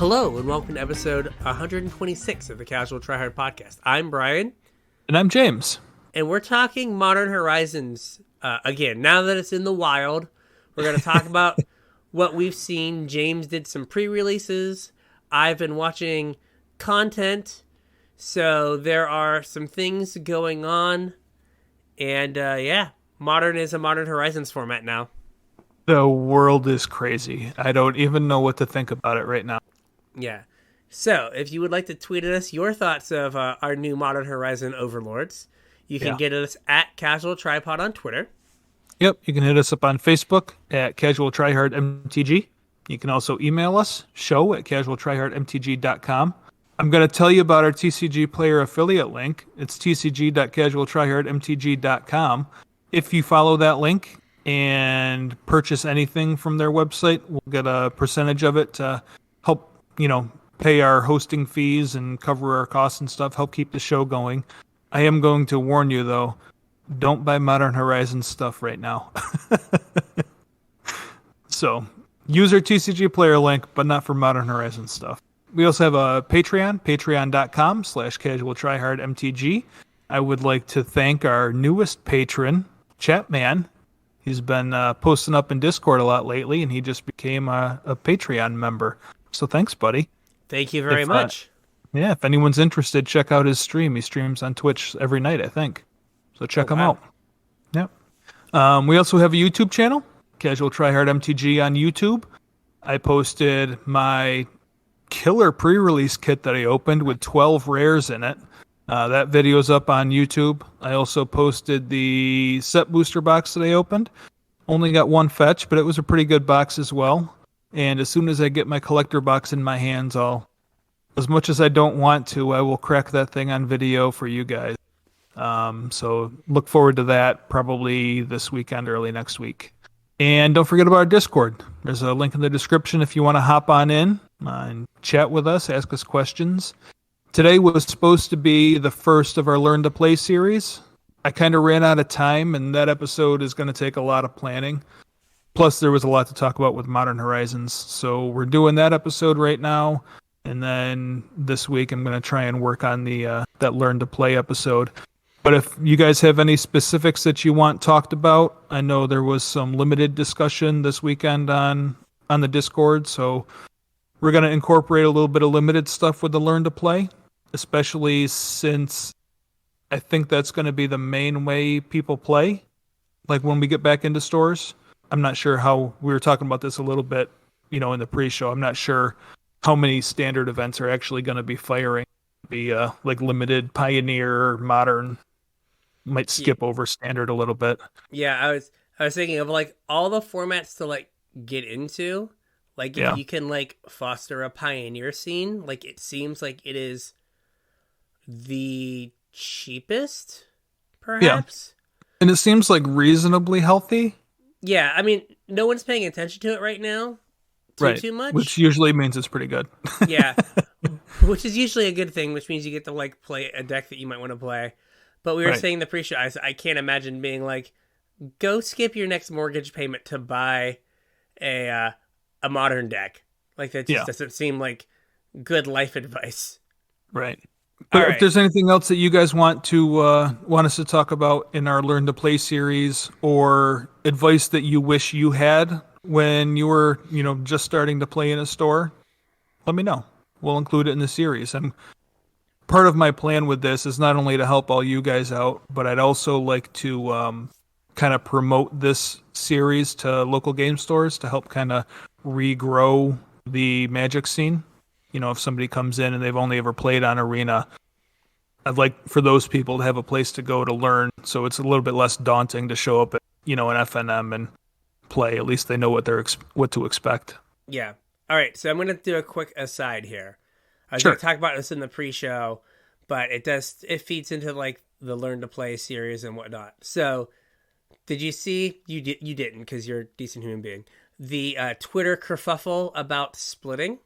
Hello, and welcome to episode 126 of the Casual Tryhard Podcast. I'm Brian. And I'm James. And we're talking Modern Horizons again. Now that it's in the wild, we're going to talk about what we've seen. James did some pre-releases. I've been watching content. So there are some things going on. And Modern is a Modern Horizons format now. The world is crazy. I don't even know what to think about it right now. Yeah. So, if you would like to tweet at us your thoughts of our new Modern Horizon overlords, you can get at us at CasualTryPod on Twitter. Yep, you can hit us up on Facebook at CasualTryHardMTG. You can also email us, show@CasualTryHardMTG.com. I'm going to tell you about our TCG Player affiliate link. It's tcg.casualtryhardmtg.com. If you follow that link and purchase anything from their website, we'll get a percentage of it to help pay our hosting fees and cover our costs and stuff, help keep the show going. I am going to warn you, though, don't buy Modern Horizons stuff right now. So, use our TCG Player link, but not for Modern Horizons stuff. We also have a Patreon, patreon.com/CasualTryHardMTG. I would like to thank our newest patron, Chapman. He's been posting up in Discord a lot lately, and he just became a Patreon member. So thanks, buddy. Thank you very much. If anyone's interested, check out his stream. He streams on Twitch every night, I think. So check him out. Yep. We also have a YouTube channel, Casual Tryhard MTG on YouTube. I posted my killer pre-release kit that I opened with 12 rares in it. That video's up on YouTube. I also posted the set booster box that I opened. Only got one fetch, but it was a pretty good box as well. And as soon as I get my collector box in my hands, as much as I don't want to, I will crack that thing on video for you guys. So look forward to that probably this weekend, early next week. And don't forget about our Discord. There's a link in the description if you want to hop on in and chat with us, ask us questions. Today was supposed to be the first of our Learn to Play series. I kind of ran out of time, and that episode is going to take a lot of planning. Plus, there was a lot to talk about with Modern Horizons. So we're doing that episode right now. And then this week, I'm going to try and work on the that Learn to Play episode. But if you guys have any specifics that you want talked about, I know there was some limited discussion this weekend on the Discord. So we're going to incorporate a little bit of limited stuff with the Learn to Play, especially since I think that's going to be the main way people play, like when we get back into stores. I'm not sure how, we were talking about this a little bit, in the pre-show. I'm not sure how many standard events are actually going to be firing. Be like limited, pioneer, modern. Might skip over standard a little bit. Yeah, I was thinking of like all the formats to like get into. Like if you can like foster a pioneer scene, like it seems like it is the cheapest, perhaps. Yeah. And it seems like reasonably healthy. Yeah, I mean, no one's paying attention to it right now too much. Which usually means it's pretty good. Yeah, which is usually a good thing, which means you get to like play a deck that you might want to play. But we were saying the pre-show, I can't imagine being like, go skip your next mortgage payment to buy a modern deck. Like that just doesn't seem like good life advice. Right. But if there's anything else that you guys want us to talk about in our Learn to Play series, or advice that you wish you had when you were, just starting to play in a store, let me know. We'll include it in the series. And part of my plan with this is not only to help all you guys out, but I'd also like to kind of promote this series to local game stores to help kind of regrow the Magic scene. If somebody comes in and they've only ever played on Arena, I'd like for those people to have a place to go to learn, so it's a little bit less daunting to show up at, an FNM and play. At least they know what to expect. Yeah. All right, so I'm going to do a quick aside here. I was going to talk about this in the pre-show, but it feeds into like the Learn to Play series and whatnot. So, did you see? You didn't, because you're a decent human being. The Twitter kerfuffle about splitting.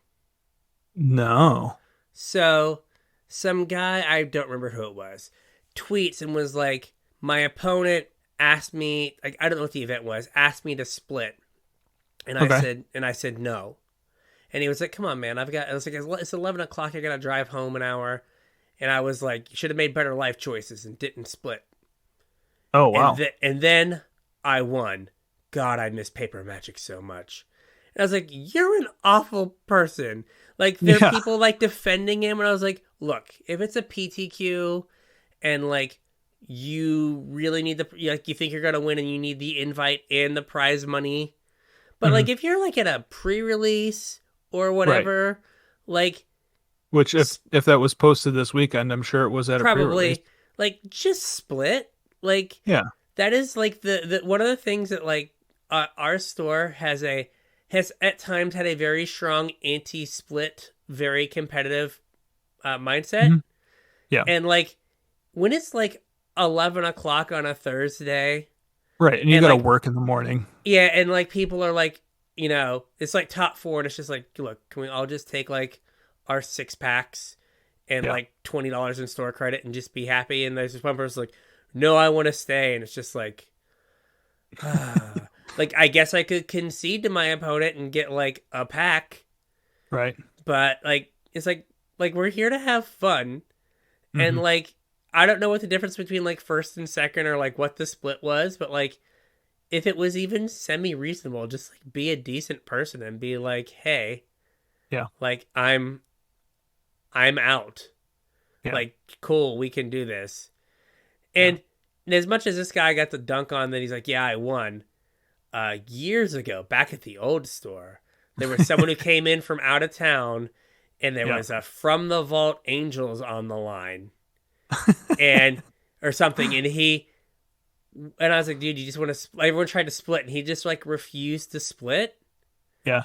No. So, some guy, I don't remember who it was, tweets and was like, my opponent asked me, I don't know what the event was, asked me to split. And I said no. And he was like, come on, man, I was like, it's 11 o'clock. I got to drive home an hour. And I was like, you should have made better life choices and didn't split. Oh, wow. And then I won. God, I miss paper magic so much. And I was like, you're an awful person. Like, there are people like defending him. And I was like, look, if it's a PTQ and like you really need like you think you're going to win and you need the invite and the prize money. But like if you're like at a pre-release or whatever, like. Which if that was posted this weekend, I'm sure it was at probably, a pre-release. Like, just split. Like, yeah. That is like the one of the things that like our store has at times had a very strong anti-split, very competitive mindset. Mm-hmm. Yeah. And like when it's like 11 o'clock on a Thursday, right, and you got to work in the morning. Yeah, and like people are like, you know, it's like top 4, and it's just like, look, can we all just take like our 6-packs and like $20 in store credit and just be happy? And there's this one person like, no, I want to stay. And it's just like, like, I guess I could concede to my opponent and get like a pack. Right. But like, it's like we're here to have fun. And like, I don't know what the difference between like first and second or like what the split was, but like, if it was even semi-reasonable, just like be a decent person and be like, hey, like I'm out. Yeah. Like, cool, we can do this. And as much as this guy got the dunk on that he's like, yeah, I won. Years ago, back at the old store, there was someone who came in from out of town, and there was a From the Vault Angels on the line, and or something, and I was like, dude, you just want to? Everyone tried to split, and he just like refused to split. Yeah.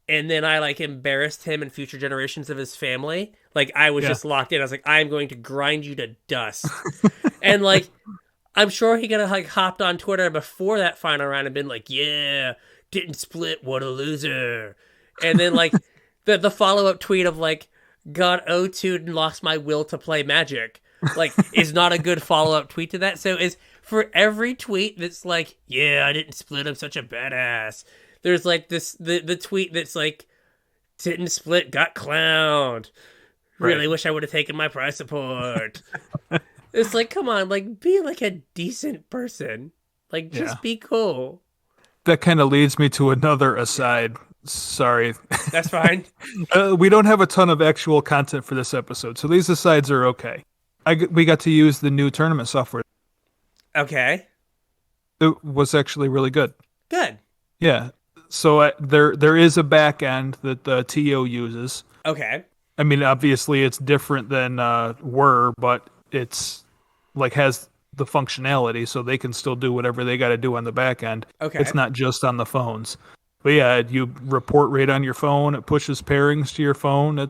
And then I like embarrassed him and future generations of his family. Like I was just locked in. I was like, I'm going to grind you to dust. And like, I'm sure he could have like hopped on Twitter before that final round and been like, yeah, didn't split, what a loser. And then like the follow-up tweet of like, got O2'd and lost my will to play Magic, like is not a good follow-up tweet to that. So is for every tweet that's like, yeah, I didn't split, I'm such a badass. There's like this the tweet that's like, didn't split, got clowned. Really wish I would have taken my prize support. It's like, come on, like be like a decent person. Like just be cool. That kind of leads me to another aside. Sorry. That's fine. We don't have a ton of actual content for this episode, so these asides are okay. We got to use the new tournament software. Okay. It was actually really good. Good. Yeah. So there is a back end that the TO uses. Okay. I mean, obviously it's different than Whir, but it's like has the functionality, so they can still do whatever they got to do on the back end. Okay. It's not just on the phones. But yeah, you report right on your phone. It pushes pairings to your phone. It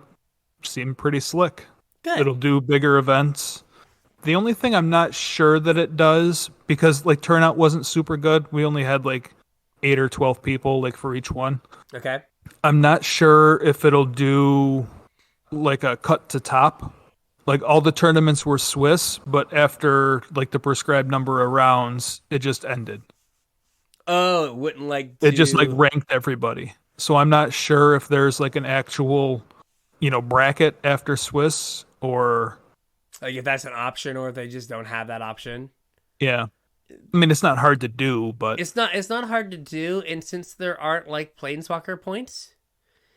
seemed pretty slick. Good. It'll do bigger events. The only thing I'm not sure that it does, because like turnout wasn't super good. We only had like 8 or 12 people like for each one. Okay. I'm not sure if it'll do like a cut to top. Like all the tournaments were Swiss, but after like the prescribed number of rounds, it just ended. Oh, it wouldn't like It just like ranked everybody. So I'm not sure if there's like an actual, bracket after Swiss or like if that's an option or if they just don't have that option. Yeah. I mean, it's not hard to do, but it's not hard to do, and since there aren't like planeswalker points,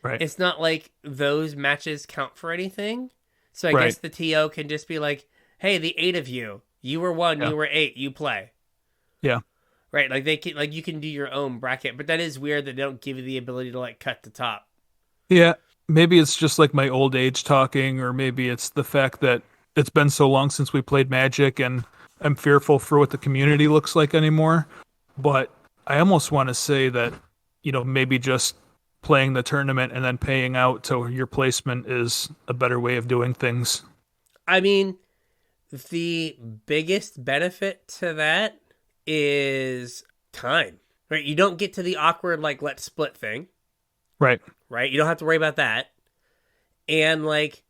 right? It's not like those matches count for anything. So I guess the TO can just be like, "Hey, the 8 of you, you were 1, you were 8, you play." Yeah. Right, like they can, like you can do your own bracket, but that is weird that they don't give you the ability to like cut the top. Yeah, maybe it's just like my old age talking, or maybe it's the fact that it's been so long since we played Magic and I'm fearful for what the community looks like anymore. But I almost want to say that, maybe just playing the tournament and then paying out to your placement is a better way of doing things. I mean, the biggest benefit to that is time, right? You don't get to the awkward, like, let's split thing. Right. Right? You don't have to worry about that. And, like,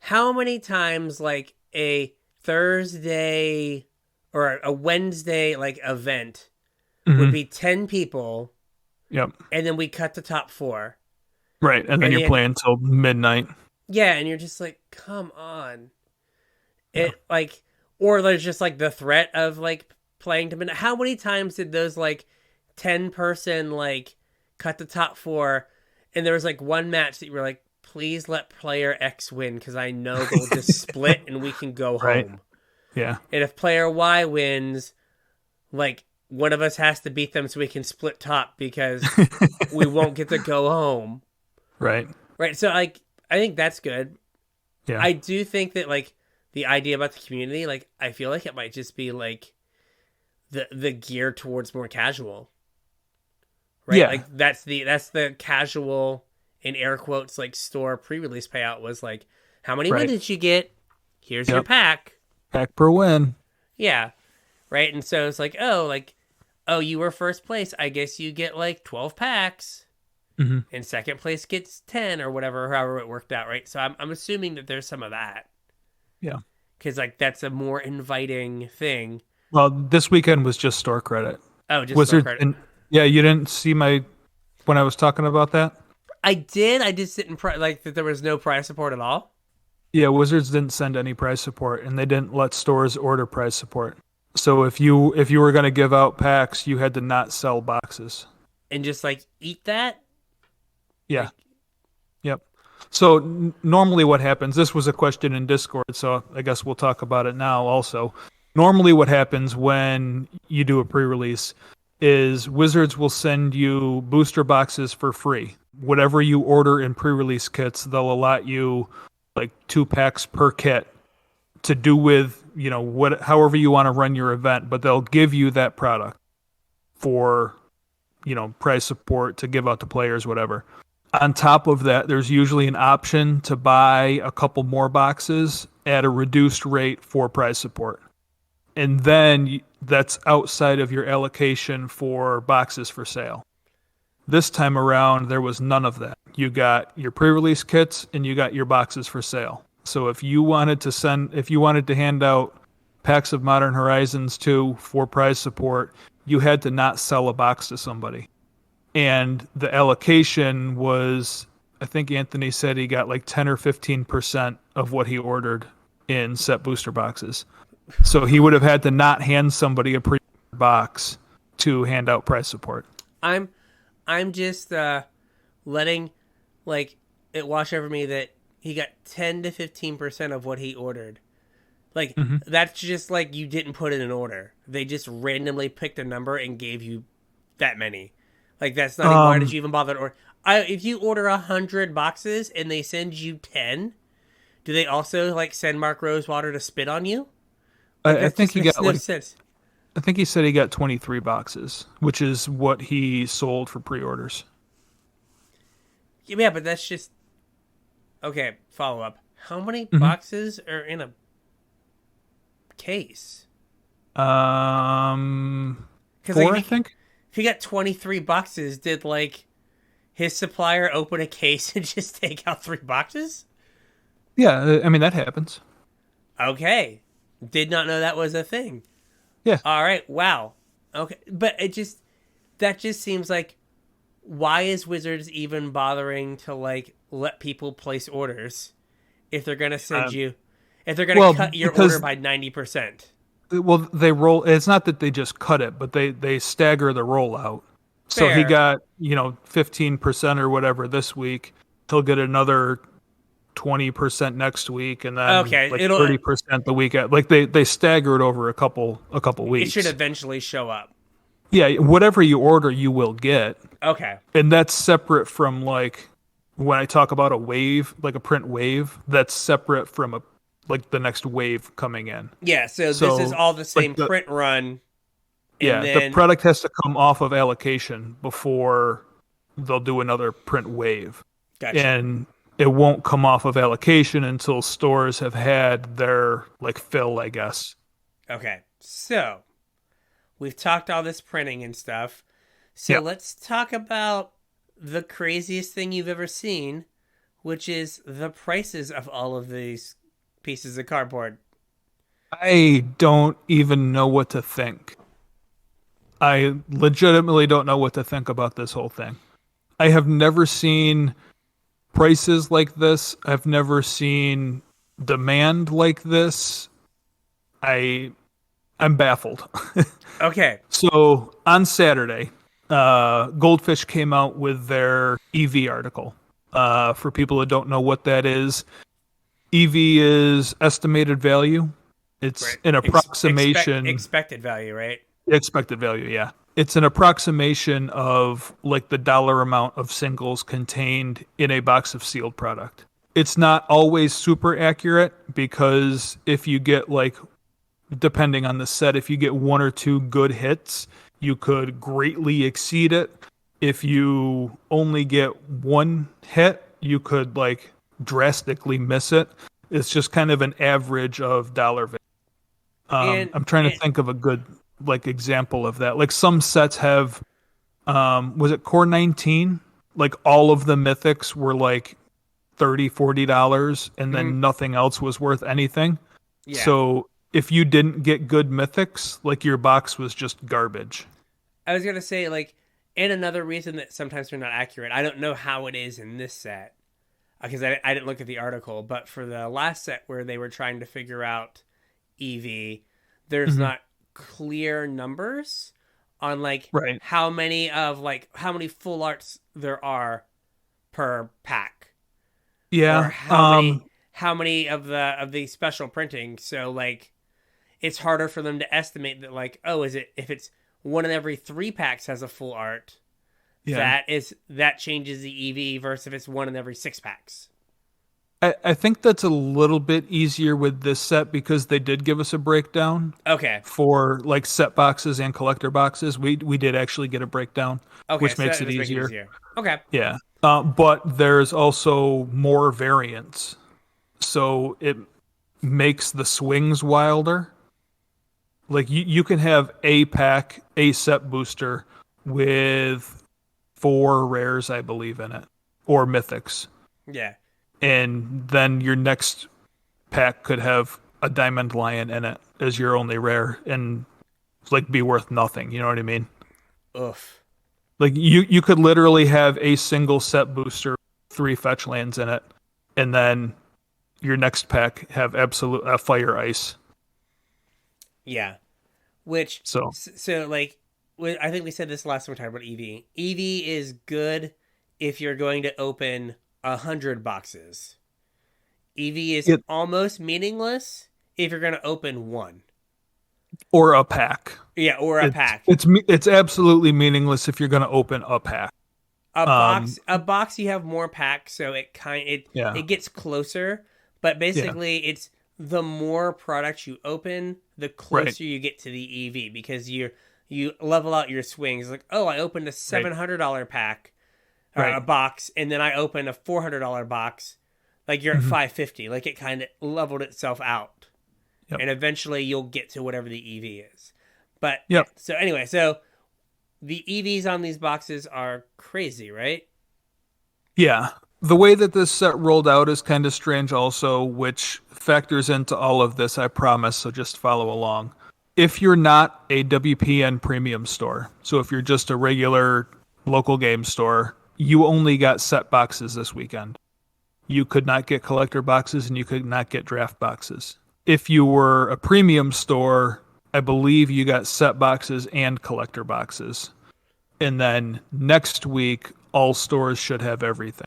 how many times, like, a Thursday or a Wednesday, like, event would be 10 people. Yep. And then we cut the top 4. Right, and then And you're then, playing till midnight. yeah, and you're just like, come on. Yeah. It like, or there's just like the threat of like playing to midnight. How many times did those like 10-person like cut the top four, and there was like one match that you were like, please let player X win because I know they'll just split and we can go Right. home. Yeah. And if player Y wins, like one of us has to beat them so we can split top because we won't get to go home. Right. Right. So like I think that's good. Yeah. I do think that like the idea about the community, like I feel like it might just be like the gear towards more casual. Right? Yeah. Like that's the casual in air quotes like store pre-release payout was like, how many wins did you get? Here's your pack. Pack per win. Yeah. Right? And so it's like, oh, you were first place. I guess you get like 12 packs. Mm-hmm. And second place gets 10 or whatever, however it worked out, right? So I'm assuming that there's some of that. Yeah. Because like that's a more inviting thing. Well, this weekend was just store credit. Oh, just store credit. Yeah, you didn't see when I was talking about that? I did. I just didn't like that there was no prize support at all. Yeah, Wizards didn't send any prize support, and they didn't let stores order prize support. So if you were going to give out packs, you had to not sell boxes. And just like eat that? Yeah. Like, yep. So normally what happens, this was a question in Discord, so I guess we'll talk about it now also. Normally what happens when you do a pre-release is Wizards will send you booster boxes for free. Whatever you order in pre-release kits, they'll allot you like 2 packs per kit to do with, however you want to run your event, but they'll give you that product for, prize support to give out to players, whatever. On top of that, there's usually an option to buy a couple more boxes at a reduced rate for prize support. And then that's outside of your allocation for boxes for sale. This time around, there was none of that. You got your pre-release kits and you got your boxes for sale. So if you wanted to hand out packs of Modern Horizons 2 for prize support, you had to not sell a box to somebody. And the allocation was, I think Anthony said he got like 10 or 15% of what he ordered in set booster boxes. So he would have had to not hand somebody a box to hand out prize support. I'm just letting like it wash over me that he got 10 to 15% of what he ordered. Like that's just like you didn't put in an order. They just randomly picked a number and gave you that many. Like that's not even, why did you even bother to order? If you order 100 boxes and they send you 10, do they also like send Mark Rosewater to spit on you? Like, I think he got no sense. I think he said he got 23 boxes, which is what he sold for pre-orders. Yeah, but that's just okay. Follow up. How many boxes are in a case? 4, I think. If he got 23 boxes, did like his supplier open a case and just take out 3 boxes? Yeah, I mean that happens. Okay. Did not know that was a thing. Yeah. All right. Wow. Okay. But that just seems like, why is Wizards even bothering to like let people place orders if they're going to send if they're going to cut your order by 90%? Well, they roll. It's not that they just cut it, but they stagger the rollout. So Fair. he got 15% or whatever this week. He'll get another 20% next week, and then 30% the week at. Like they stagger it over a couple weeks. It should eventually show up. Yeah, whatever you order, you will get. Okay. And that's separate from like when I talk about a wave, like a print wave. That's separate from the next wave coming in. Yeah. So this is all the same print run. Yeah, the product has to come off of allocation before they'll do another print wave. Gotcha. And it won't come off of allocation until stores have had their fill, I guess. Okay. So we've talked all this printing and stuff. So let's talk about the craziest thing you've ever seen, which is the prices of all of these pieces of cardboard. I don't even know what to think. I legitimately don't know what to think about this whole thing. I have never seen prices like this. I've never seen demand like this. I'm baffled. Okay. So on Saturday, Goldfish came out with their EV article. For people that don't know what that is, EV is estimated value. It's an approximation. Expected value, right? Expected value, yeah. It's an approximation of like the dollar amount of singles contained in a box of sealed product. It's not always super accurate because if you get like, depending on the set, if you get one or two good hits, you could greatly exceed it. If you only get one hit, you could like drastically miss it. It's just kind of an average of dollar value. I'm trying to think of a good like example of that. Like some sets have, was it Core 19? Like all of the mythics were like $30-$40 and then nothing else was worth anything. Yeah. So if you didn't get good mythics, like your box was just garbage. I was going to say like, and another reason that sometimes they're not accurate, I don't know how it is in this set because I didn't look at the article, but for the last set where they were trying to figure out EV, there's not clear numbers on like how many full arts there are per pack. Yeah. Or how many of the special printing. So like it's harder for them to estimate that like, oh, if it's one in every 3 packs has a full art, that changes the EV versus if it's one in every 6 packs. I think that's a little bit easier with this set because they did give us a breakdown. Okay. For like set boxes and collector boxes, we did actually get a breakdown, which makes it easier. Okay. Yeah. But there's also more variants, so it makes the swings wilder. Like you can have a pack, a set booster with 4 rares, I believe, in it, or mythics. Yeah. And then your next pack could have a diamond lion in it as your only rare and like be worth nothing. You know what I mean? Oof. Like you could literally have a single set booster, 3 fetch lands in it, and then your next pack have absolute fire ice. Yeah. Which so like I think we said this last time we talked about EV. EV is good if you're going to open 100 boxes. EV is almost meaningless if you're going to open 1 or a pack. Yeah, or a pack. It's absolutely meaningless if you're going to open a pack. A box you have more packs, so it gets closer, but basically it's the more products you open, the closer you get to the EV because you level out your swings. Like, oh, I opened a $700 pack. A box, and then I open a $400 box, like you're at $550. Like it kind of leveled itself out, and eventually you'll get to whatever the EV is. But so anyway, so the EVs on these boxes are crazy, right? Yeah, the way that this set rolled out is kind of strange, also, which factors into all of this. I promise. So just follow along. If you're not a WPN premium store, so if you're just a regular local game store, you only got set boxes this weekend. You could not get collector boxes and you could not get draft boxes. If you were a premium store, I believe you got set boxes and collector boxes. And then next week, all stores should have everything.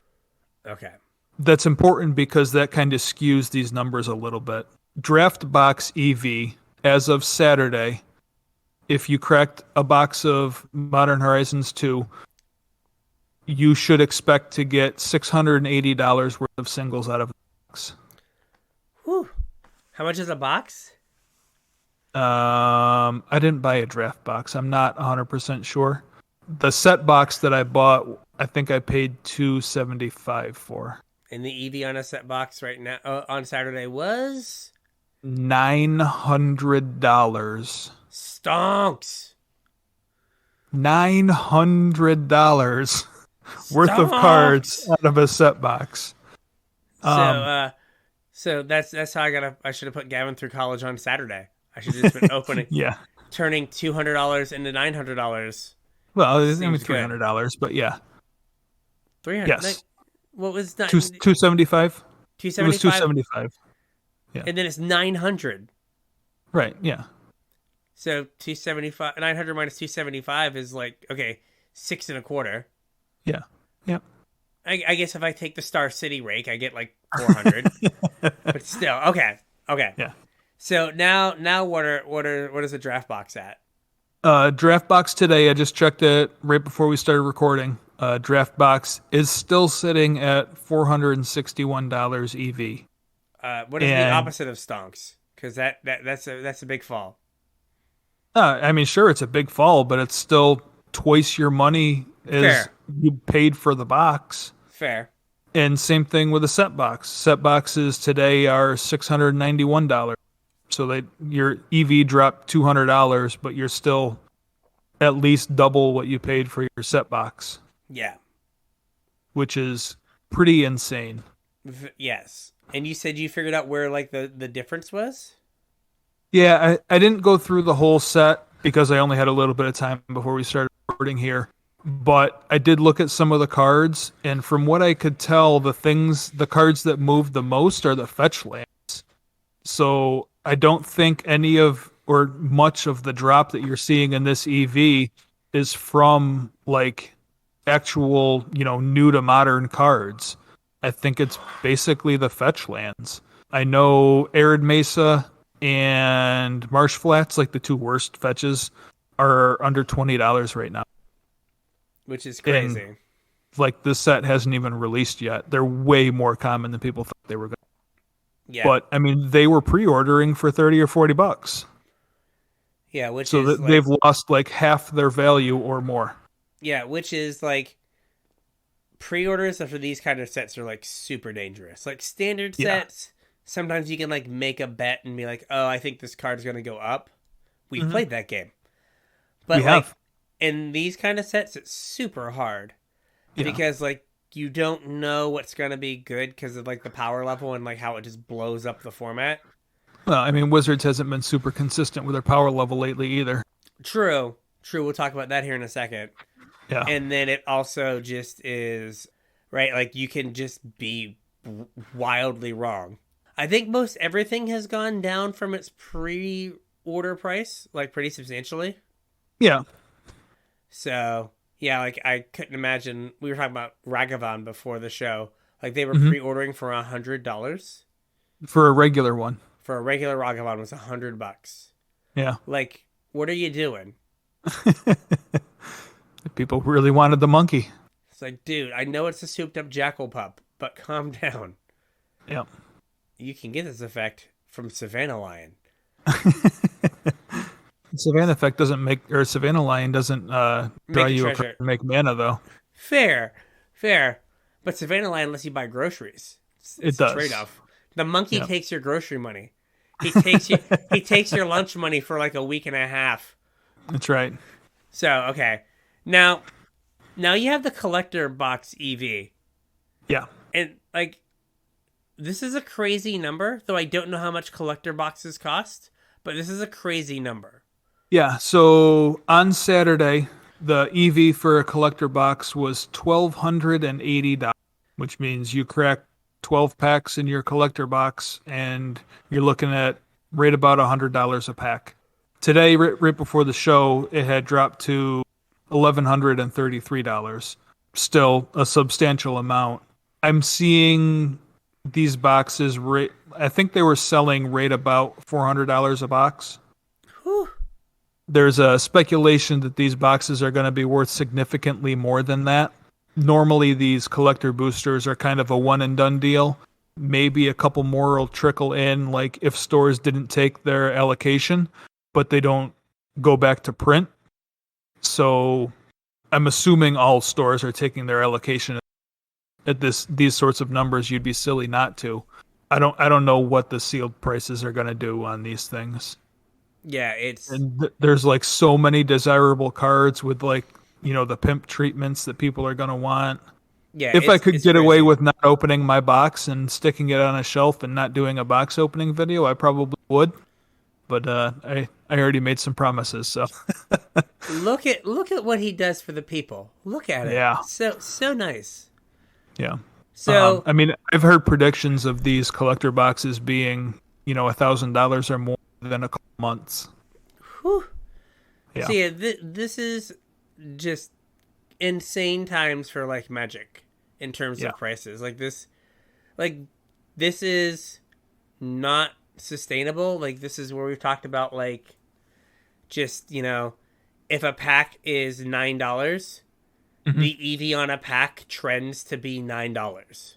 Okay. That's important because that kind of skews these numbers a little bit. Draft box EV, as of Saturday, if you cracked a box of Modern Horizons 2, you should expect to get $680 worth of singles out of the box. Whew. How much is a box? I didn't buy a draft box. I'm not 100% sure. The set box that I bought, I think I paid $275 for. And the EV on a set box right now on Saturday was $900. Stonks. $900 worth of cards out of a set box. So that's how I should have put Gavin through college on Saturday. I should have just been opening, turning $200 into $900. Well, it's only $300, but yeah. 300. Yes. What was that? 275. It was 275, 275. Yeah. and then it's 900. Right. Yeah. So 275, 900 minus 275 is like, okay, 6.25. Yeah. Yeah. I guess if I take the Star City rake, I get like 400. But still, okay. Yeah. So now what is the draft box at? Draft box today, I just checked it right before we started recording. Draft box is still sitting at $461 EV. What is the opposite of stonks? Because that's a big fall. I mean, sure, it's a big fall, but it's still twice your money as Fair. you paid for the box. Fair. And same thing with a set box. Set boxes today are $691. So your EV dropped $200, but you're still at least double what you paid for your set box. Yeah. Which is pretty insane. Yes. And you said you figured out where like the difference was? Yeah, I didn't go through the whole set because I only had a little bit of time before we started recording here. But I did look at some of the cards, and from what I could tell, the cards that moved the most are the fetch lands. So I don't think any of or much of the drop that you're seeing in this EV is from like actual, new to modern cards. I think it's basically the fetch lands. I know Arid Mesa and Marsh Flats, like the two worst fetches, are under $20 right now. Which is crazy. And, like, this set hasn't even released yet. They're way more common than people thought they were going to. Yeah. But, I mean, they were pre-ordering for $30 or $40. Yeah, which so is they've lost like half their value or more. Yeah, which is like pre-orders for these kind of sets are like super dangerous. Like standard sets, sometimes you can like make a bet and be like, "Oh, I think this card's going to go up." We've played that game. But we like have. in these kind of sets, it's super hard because like you don't know what's going to be good because of like the power level and like how it just blows up the format. Well, I mean, Wizards hasn't been super consistent with their power level lately either. True. We'll talk about that here in a second. Yeah. And then it also just is, right, like you can just be wildly wrong. I think most everything has gone down from its pre-order price, like pretty substantially. Yeah. So, yeah, like I couldn't imagine, we were talking about Ragavan before the show, like they were pre-ordering for $100. For a regular one. For a regular Ragavan was $100. Yeah. Like, what are you doing? People really wanted the monkey. It's like, dude, I know it's a souped up jackal pup, but calm down. Yep. You can get this effect from Savannah Lion. Savannah effect doesn't make, or Savannah Lion doesn't draw you a card and make mana though. Fair. But Savannah Lion lets you buy groceries. It's does. A trade-off. The monkey takes your grocery money. He takes your lunch money for like a week and a half. That's right. So, okay. Now you have the collector box EV. Yeah. And like this is a crazy number, though I don't know how much collector boxes cost, but this is a crazy number. Yeah, so on Saturday, the EV for a collector box was $1,280, which means you crack 12 packs in your collector box, and you're looking at right about $100 a pack. Today, right before the show, it had dropped to $1,133. Still a substantial amount. I'm seeing these boxes, I think they were selling right about $400 a box. Whew. There's a speculation that these boxes are going to be worth significantly more than that. Normally, these collector boosters are kind of a one-and-done deal. Maybe a couple more will trickle in, like if stores didn't take their allocation, but they don't go back to print. So I'm assuming all stores are taking their allocation at these sorts of numbers. You'd be silly not to. I don't know what the sealed prices are going to do on these things. Yeah, and there's like so many desirable cards with like, the pimp treatments that people are going to want. Yeah, if I could get away with not opening my box and sticking it on a shelf and not doing a box opening video, I probably would. But I already made some promises, so look at what he does for the people. Look at it. Yeah. So nice. Yeah. So I mean, I've heard predictions of these collector boxes being, $1,000 or more than a couple months. whew. Yeah. See, this is just insane times for like Magic in terms of prices. This is not sustainable. Like, this is where we've talked about, like, just, if a pack is $9, the EV on a pack trends to be $9.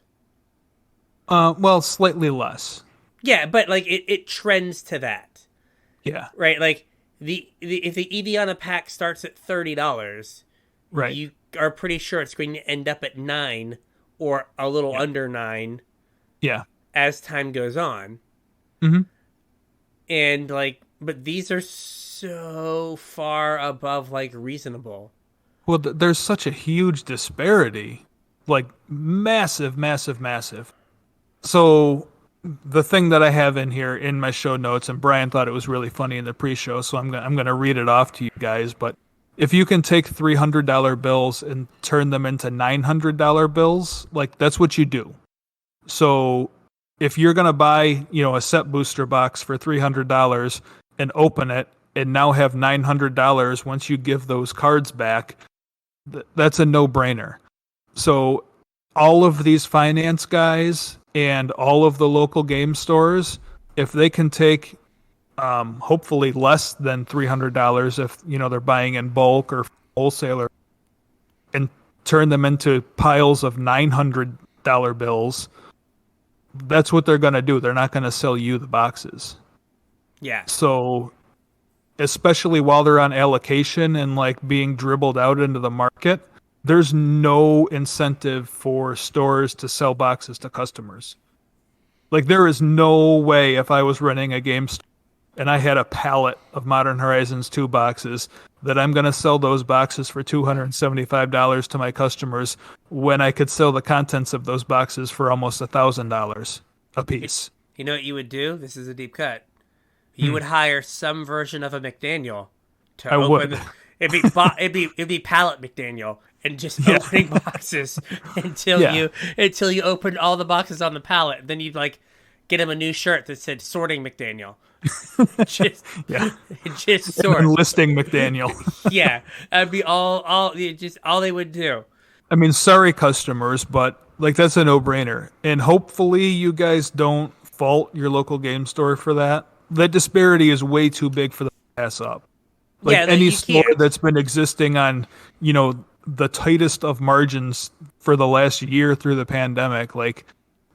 Well, slightly less. Yeah, but like it trends to that. Yeah. Right? Like if the EV on a pack starts at $30, right, you are pretty sure it's going to end up at $9 or a little under $9. Yeah. As time goes on. Mm-hmm. And like, but these are so far above like reasonable. Well, there's such a huge disparity, like massive, massive, massive. So the thing that I have in here in my show notes, and Brian thought it was really funny in the pre-show, so I'm gonna read it off to you guys. But if you can take $300 bills and turn them into $900 bills, like that's what you do. So if you're gonna buy, a set booster box for $300 and open it and now have $900 once you give those cards back, that's a no-brainer. So all of these finance guys and all of the local game stores, if they can take hopefully less than $300 if they're buying in bulk or wholesaler, and turn them into piles of $900 bills, that's what they're going to do. They're not going to sell you the boxes. Yeah. So especially while they're on allocation and like being dribbled out into the market, there's no incentive for stores to sell boxes to customers. Like, there is no way, if I was running a game store and I had a pallet of Modern Horizons 2 boxes, that I'm going to sell those boxes for $275 to my customers when I could sell the contents of those boxes for almost $1,000 a piece. You know what you would do? This is a deep cut. You would hire some version of a McDaniel to open. It'd be pallet McDaniel and just opening boxes until you opened all the boxes on the pallet. Then you'd like get him a new shirt that said sorting McDaniel. just sort. And listing McDaniel. Yeah, that'd be all they would do. I mean, sorry customers, but like that's a no-brainer. And hopefully you guys don't fault your local game store for that. That disparity is way too big for them to pass up. Like any store that's been existing on, the tightest of margins for the last year through the pandemic, like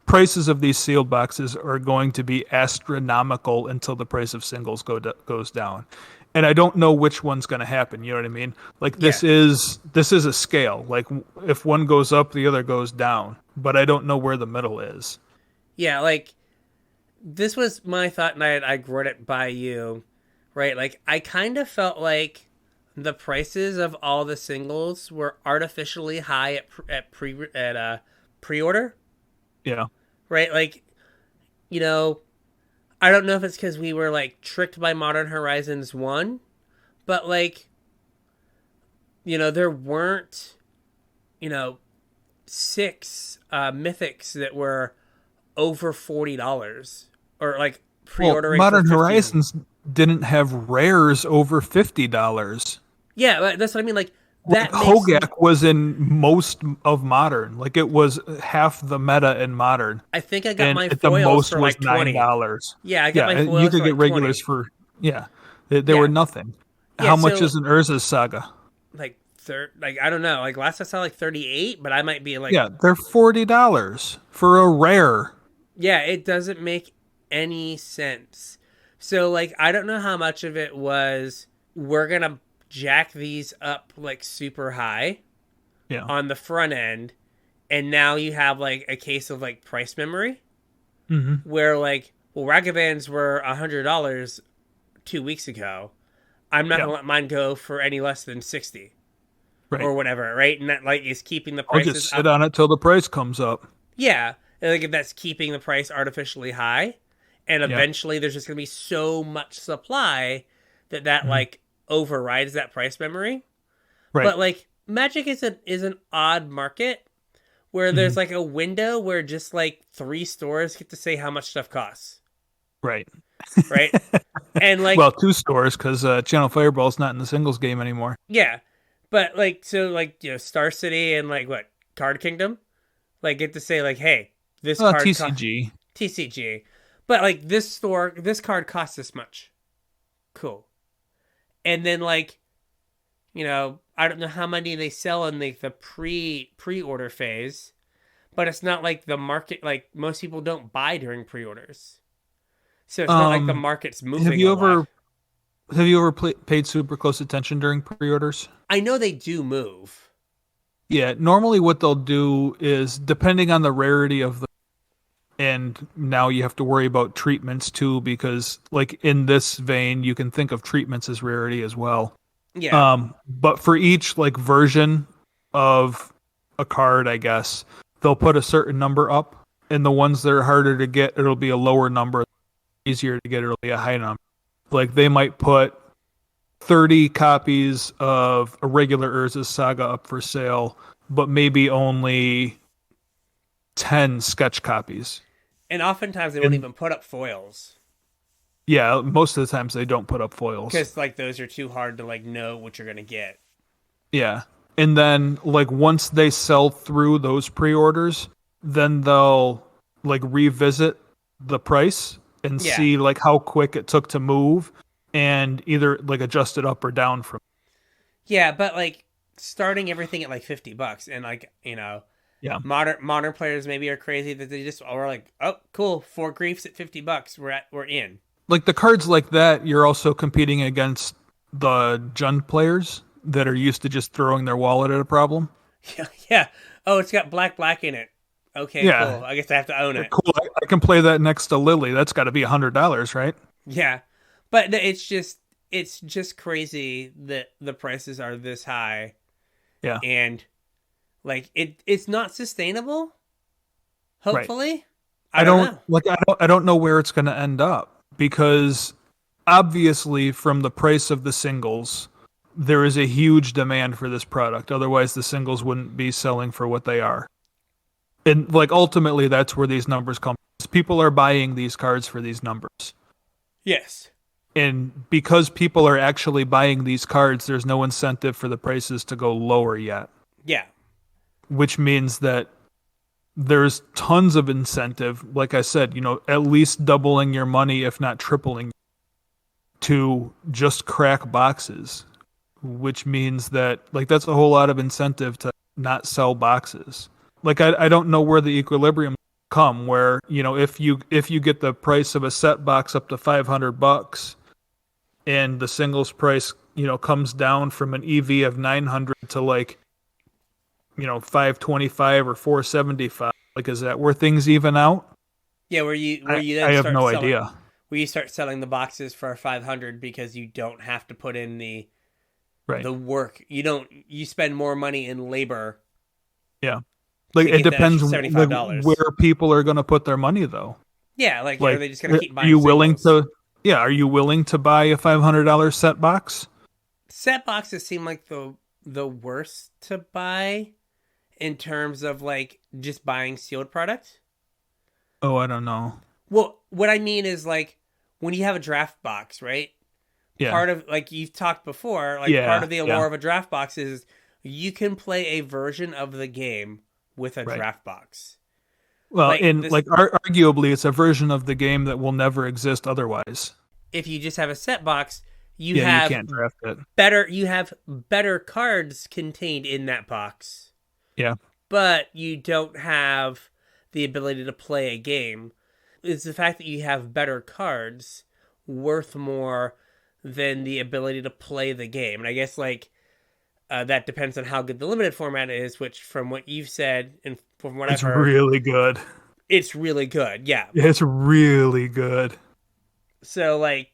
prices of these sealed boxes are going to be astronomical until the price of singles goes down. And I don't know which one's going to happen. You know what I mean? Like this is a scale. Like if one goes up, the other goes down. But I don't know where the middle is. Yeah, like this was my thought, and I wrote it by you, right? Like I kind of felt like the prices of all the singles were artificially high at pre-order. Yeah. Right? Like, I don't know if it's because we were like tricked by Modern Horizons 1, but like, there weren't, 6 mythics that were over $40 or like pre-ordering. Modern Horizons didn't have rares over $50. Yeah, that's what I mean. Like that Hogak was in most of Modern. Like it was half the meta in Modern. I think I got my foils for was like $20. $9. Yeah, I got my foils. You could get like regulars 20. They were nothing. How much is an Urza's Saga? Like I don't know. Like last I saw like 38, but I might be like they're $40 for a rare. Yeah, it doesn't make any sense. So like I don't know how much of it was we're gonna jack these up like super high on the front end, and now you have like a case of like price memory where like, well, Ragavans were $100 2 weeks ago. I'm not gonna let mine go for any less than 60 or whatever, right? And that like is keeping the prices I'll just sit on it till the price comes up. Yeah, like if that's keeping the price artificially high, and eventually there's just gonna be so much supply that like overrides that price memory. Right. But like Magic is an odd market where Mhm. there's like a window where just like 3 stores get to say how much stuff costs, Right. right? And like, Well, two stores because Channel Fireball's not in the singles game anymore. yeah, but like, so like, Star City and like what, Card Kingdom, like get to say like, hey, this card cost TCG. TCG, but like this card costs this much. Cool. And then like, I don't know how many they sell in the pre-order phase, but it's not like the market, like most people don't buy during pre-orders. So it's not like the Um, market's have moving you a lot. ever paid super close attention during pre-orders? I know they do move. Yeah, normally what they'll do is depending on the rarity of the and now you have to worry about treatments too because like in this vein you can think of treatments as rarity as well. Yeah. But for each like version of a card, I guess, they'll put a certain number up and the ones that are harder to get it'll be a lower number, easier to get it'll be a high number. Like they might put 30 copies of a regular Urza Saga up for sale, but maybe only 10 sketch copies. And oftentimes they won't even put up foils Yeah, most of the times they don't put up foils. because like those are too hard to like know what you're gonna get. Yeah. And then like once they sell through those pre-orders, then they'll like revisit the price and Yeah. see like how quick it took to move and either like adjust it up or down from. Yeah, but like starting everything at like $50 and like, Yeah. modern players maybe are crazy that they just are like, oh, cool, 4 griefs at $50. We're in. Like the cards like that, you're also competing against the Jund players that are used to just throwing their wallet at a problem. Yeah, yeah. Oh, it's got black in it. Okay, Yeah. cool. I guess I have to own it. Cool. I can play that next to Lily. That's got to be $100, right? Yeah, but it's just crazy that the prices are this high, Yeah. and like it's not sustainable. Right. Hopefully, I don't know. like I don't know where it's going to end up because obviously from the price of the singles there is a huge demand for this product. Otherwise the singles wouldn't be selling for what they are. And like ultimately that's where these numbers come. People are buying these cards for these numbers. Yes. And because people are actually buying these cards, there's no incentive for the prices to go lower yet. Yeah. Which means that there's tons of incentive, like I said, at least doubling your money, if not tripling, to just crack boxes, which means that like that's a whole lot of incentive to not sell boxes. Like I don't know where the equilibrium come where, if you get the price of a set box up to $500 and the singles price, comes down from an EV of 900 to like 525 or 475. Like, is that where things even out? Yeah, where you then I have start no selling, idea. where you start selling the boxes for 500 because you don't have to put in the work. You spend more money in labor. Yeah. Like it depends $75. where people are going to put their money though. Yeah, like are they just going to keep buying Are you willing singles? are you willing to buy a $500 set box? Set boxes seem like the worst to buy in terms of like just buying sealed product. Oh, I don't know. Well, what I mean is like when you have a draft box, right? Yeah. Part of like you've talked before, like part of the allure yeah. of a draft box is you can play a version of the game with a draft box. Well, arguably it's a version of the game that will never exist otherwise. If you just have a set box, you you can't draft it. You have better cards contained in that box. Yeah. But you don't have the ability to play a game. It's the fact that you have better cards worth more than the ability to play the game. And I guess like that depends on how good the limited format is, which from what you've said and from what I've heard, really good. It's really good. Yeah. It's really good. So like,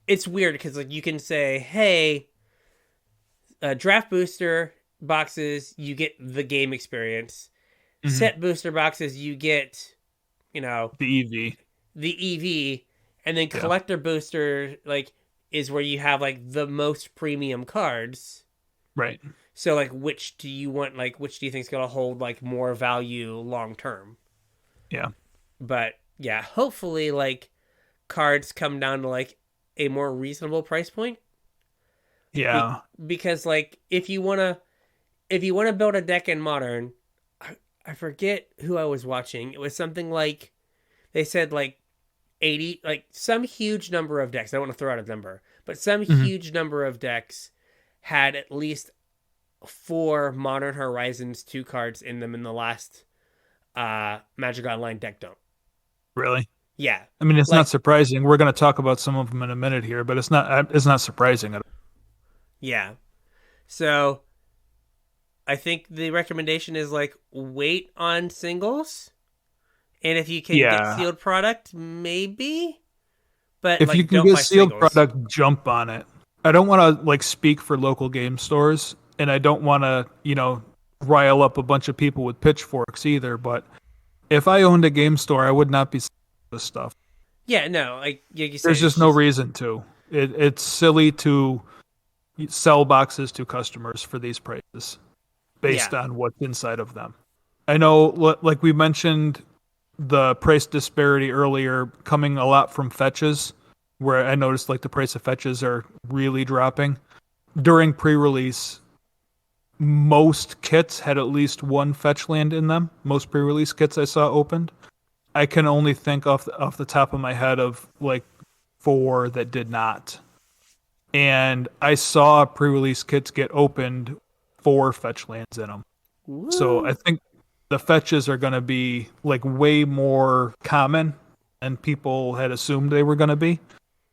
it's weird because like you can say, hey, draft booster boxes, you get the game experience. Mm-hmm. Set booster boxes, you get, the EV, and then collector booster like is where you have like the most premium cards. Right. So like, which do you want? Like, which do you think is gonna hold like more value long term? Yeah. But yeah, hopefully like cards come down to like a more reasonable price point. Yeah. Because like if you wanna build a deck in Modern, I forget who I was watching. It was something like they said like 80, like some huge number of decks. I don't want to throw out a number, but some Mhm. huge number of decks had at least 4 Modern Horizons 2 cards in them in the last Magic Online deck dump. Really? Yeah. I mean, it's not Like, surprising. We're going to talk about some of them in a minute here, but it's not surprising at all. yeah. So I think the recommendation is like wait on singles. And if you can get Yeah. sealed product, maybe. But If you like can don't get buy sealed singles. product, jump on it. I don't want to like speak for local game stores, and I don't want to, rile up a bunch of people with pitchforks either, but if I owned a game store, I would not be selling this stuff. Yeah, no, like you said, There's it's just no just reason to. It's silly to sell boxes to customers for these prices based yeah. on what's inside of them. I know, like we mentioned, the price disparity earlier coming a lot from fetches, where I noticed like the price of fetches are really dropping. During pre-release, most kits had at least one fetch land in them. Most pre-release kits I saw opened. I can only think off the top of my head of like 4 that did not. And I saw pre-release kits get opened 4 fetch lands in them. So Woo. I think the fetches are going to be like way more common than people had assumed they were going to be,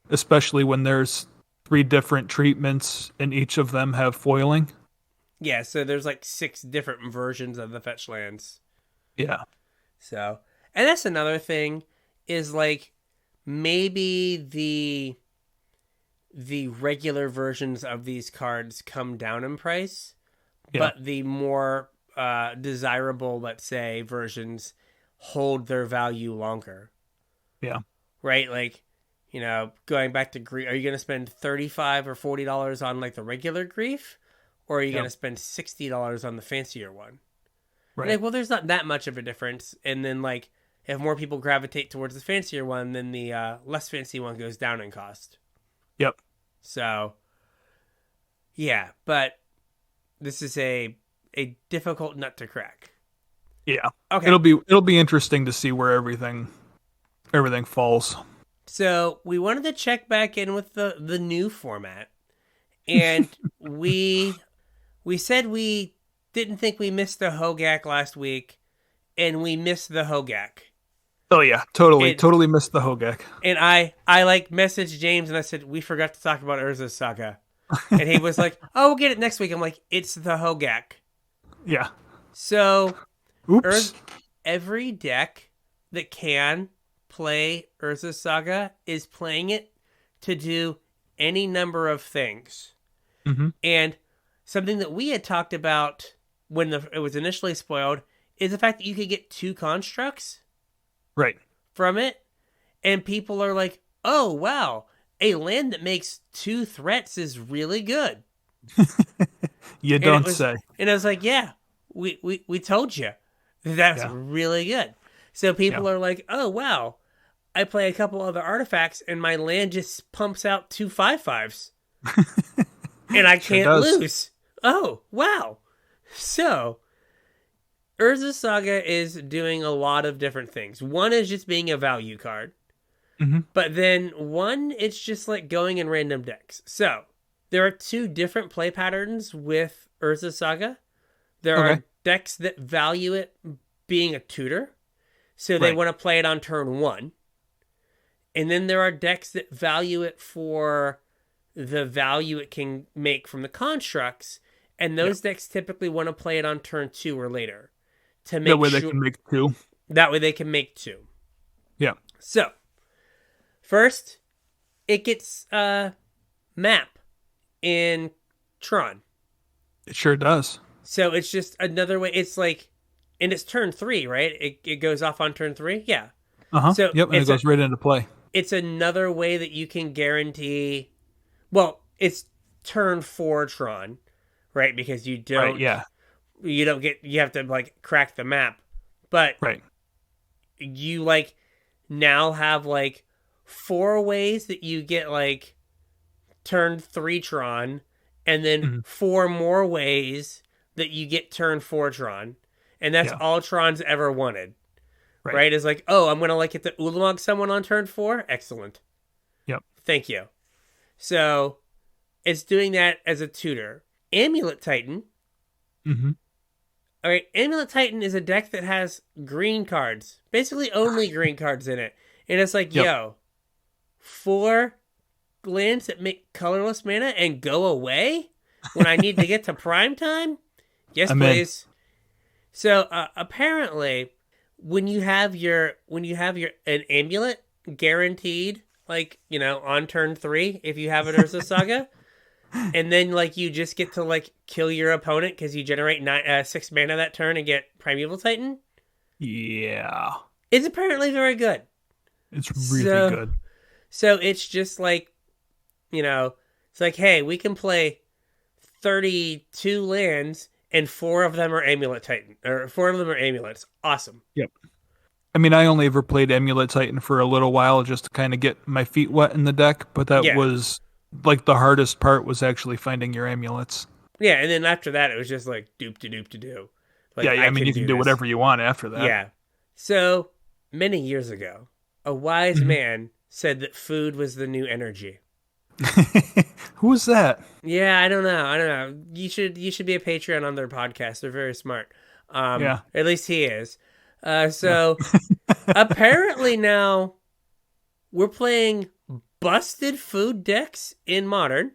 especially when there's 3 different treatments and each of them have foiling. Yeah, so there's like 6 different versions of the fetch lands. Yeah. So, and that's another thing is like maybe the regular versions of these cards come down in price, Yeah. but the more desirable, let's say, versions hold their value longer. Yeah. Right? Like, going back to grief, are you going to spend $35 or $40 on like the regular grief, or are you Yeah. going to spend $60 on the fancier one? And Right. like, well, there's not that much of a difference. And then like, if more people gravitate towards the fancier one, then the less fancy one goes down in cost. Yep. So, yeah, but this is a difficult nut to crack. Yeah. Okay, It'll be interesting to see where everything falls. so we wanted to check back in with the new format, and we said we didn't think we missed the Hogak last week, and we missed the Hogak. Oh yeah, totally, And totally missed the Hogak. and I like messaged James and I said we forgot to talk about Urza's Saga, and he was like, "Oh, we'll get it next week." I'm like, "It's the Hogak." Yeah. So Oops. every deck that can play Urza's Saga is playing it to do any number of things. Mm-hmm. And something that we had talked about when it was initially spoiled is the fact that you could get 2 constructs Right. from it. And people are like, oh, wow, a land that makes 2 threats is really good. You don't say. And I was like, yeah, we told you. That's Yeah. really good. So people Yeah. are like, oh, wow, I play a couple other artifacts and my land just pumps out 2 5/5s. And I Sure can't does. lose. Oh, wow. So, Urza Saga is doing a lot of different things. One is just being a value card. Mm-hmm. But then one, it's just like going in random decks. So, there are 2 different play patterns with Urza Saga. There Okay. are decks that value it being a tutor. So they Right. want to play it on turn 1. And then there are decks that value it for the value it can make from the constructs. And those decks typically want to play it on turn 2 or later. To make That way they sure can make 2. that way they can make 2. Yeah. So, first, it gets map in Tron. It sure does. So it's just another way. It's like, and it's turn 3, right? It goes off on turn 3? Yeah. Uh-huh. So Yep, and it goes right into play. It's another way that you can guarantee, well, it's turn 4 Tron, right? Because you Right. don't Yeah. you have to like crack the map. But Right. you like now have like 4 ways that you get like turn 3 Tron, and then Mhm. 4 more ways that you get turn 4 Tron. And that's Yeah. all Tron's ever wanted. Right. Right? Is like, oh, I'm gonna like get the Ulamog someone on turn 4. Excellent. Yep. Thank you. So it's doing that as a tutor. Amulet Titan. Mm-hmm. All right, Amulet Titan is a deck that has green cards, basically only green cards in it, and it's like, Yep. yo, 4 lands that make colorless mana and go away when I need to get to prime time. Yes, I'm in. please. So apparently, when you have your an amulet guaranteed, like on turn 3, if you have an Urza Saga. And then, like, you just get to, like, kill your opponent because you generate 6 mana that turn and get Primeval Titan. Yeah. It's apparently very good. It's really good. So it's just like, it's like, hey, we can play 32 lands and 4 of them are Amulet Titan. Or 4 of them are Amulets. Awesome. Yep. I mean, I only ever played Amulet Titan for a little while just to kind of get my feet wet in the deck, but that was... like the hardest part was actually finding your amulets. Yeah, and then after that, it was just like doop to doop to do. Like, yeah, I mean, you can do whatever you want after that. Yeah. So many years ago, a wise man said that food was the new energy. Who was that? Yeah, I don't know. You should be a Patreon on their podcast. They're very smart. Yeah. At least he is. So apparently now we're playing busted food decks in Modern.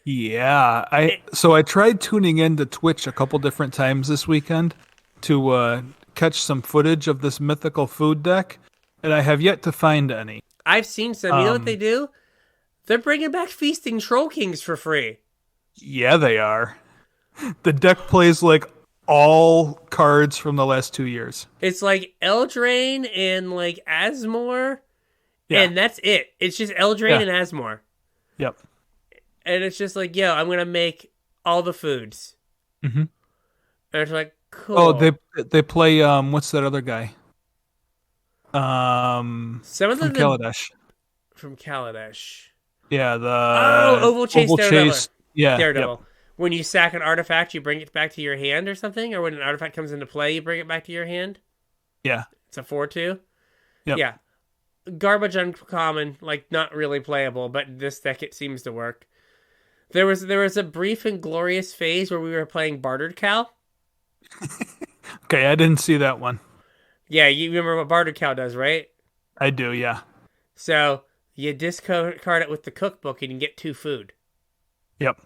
Yeah, I tried tuning into Twitch a couple different times this weekend to catch some footage of this mythical food deck, and I have yet to find any. I've seen some. You know what they do? They're bringing back Feasting Troll Kings for free. Yeah, they are. The deck plays like all cards from the last 2 years. It's like Eldraine and like Asmore. Yeah. And that's it. It's just Eldraine and Asmore. Yep. And it's just like, yo, I'm going to make all the foods. Mm-hmm. And it's like, cool. Oh, they play, what's that other guy? Some of from Kaladesh. From Kaladesh. Yeah, the... Oval Chase Daredevil. Yeah. Daredevil. Yep. When you sack an artifact, you bring it back to your hand or something? Or when an artifact comes into play, you bring it back to your hand? Yeah. It's a 4/2? Yep. Yeah. Garbage uncommon, like not really playable, but this deck it seems to work. There was a brief and glorious phase where we were playing Bartered Cow. Okay, I didn't see that one. Yeah, you remember what Bartered Cow does, right? I do, yeah. So you discard it with the cookbook and you get 2 food. Yep.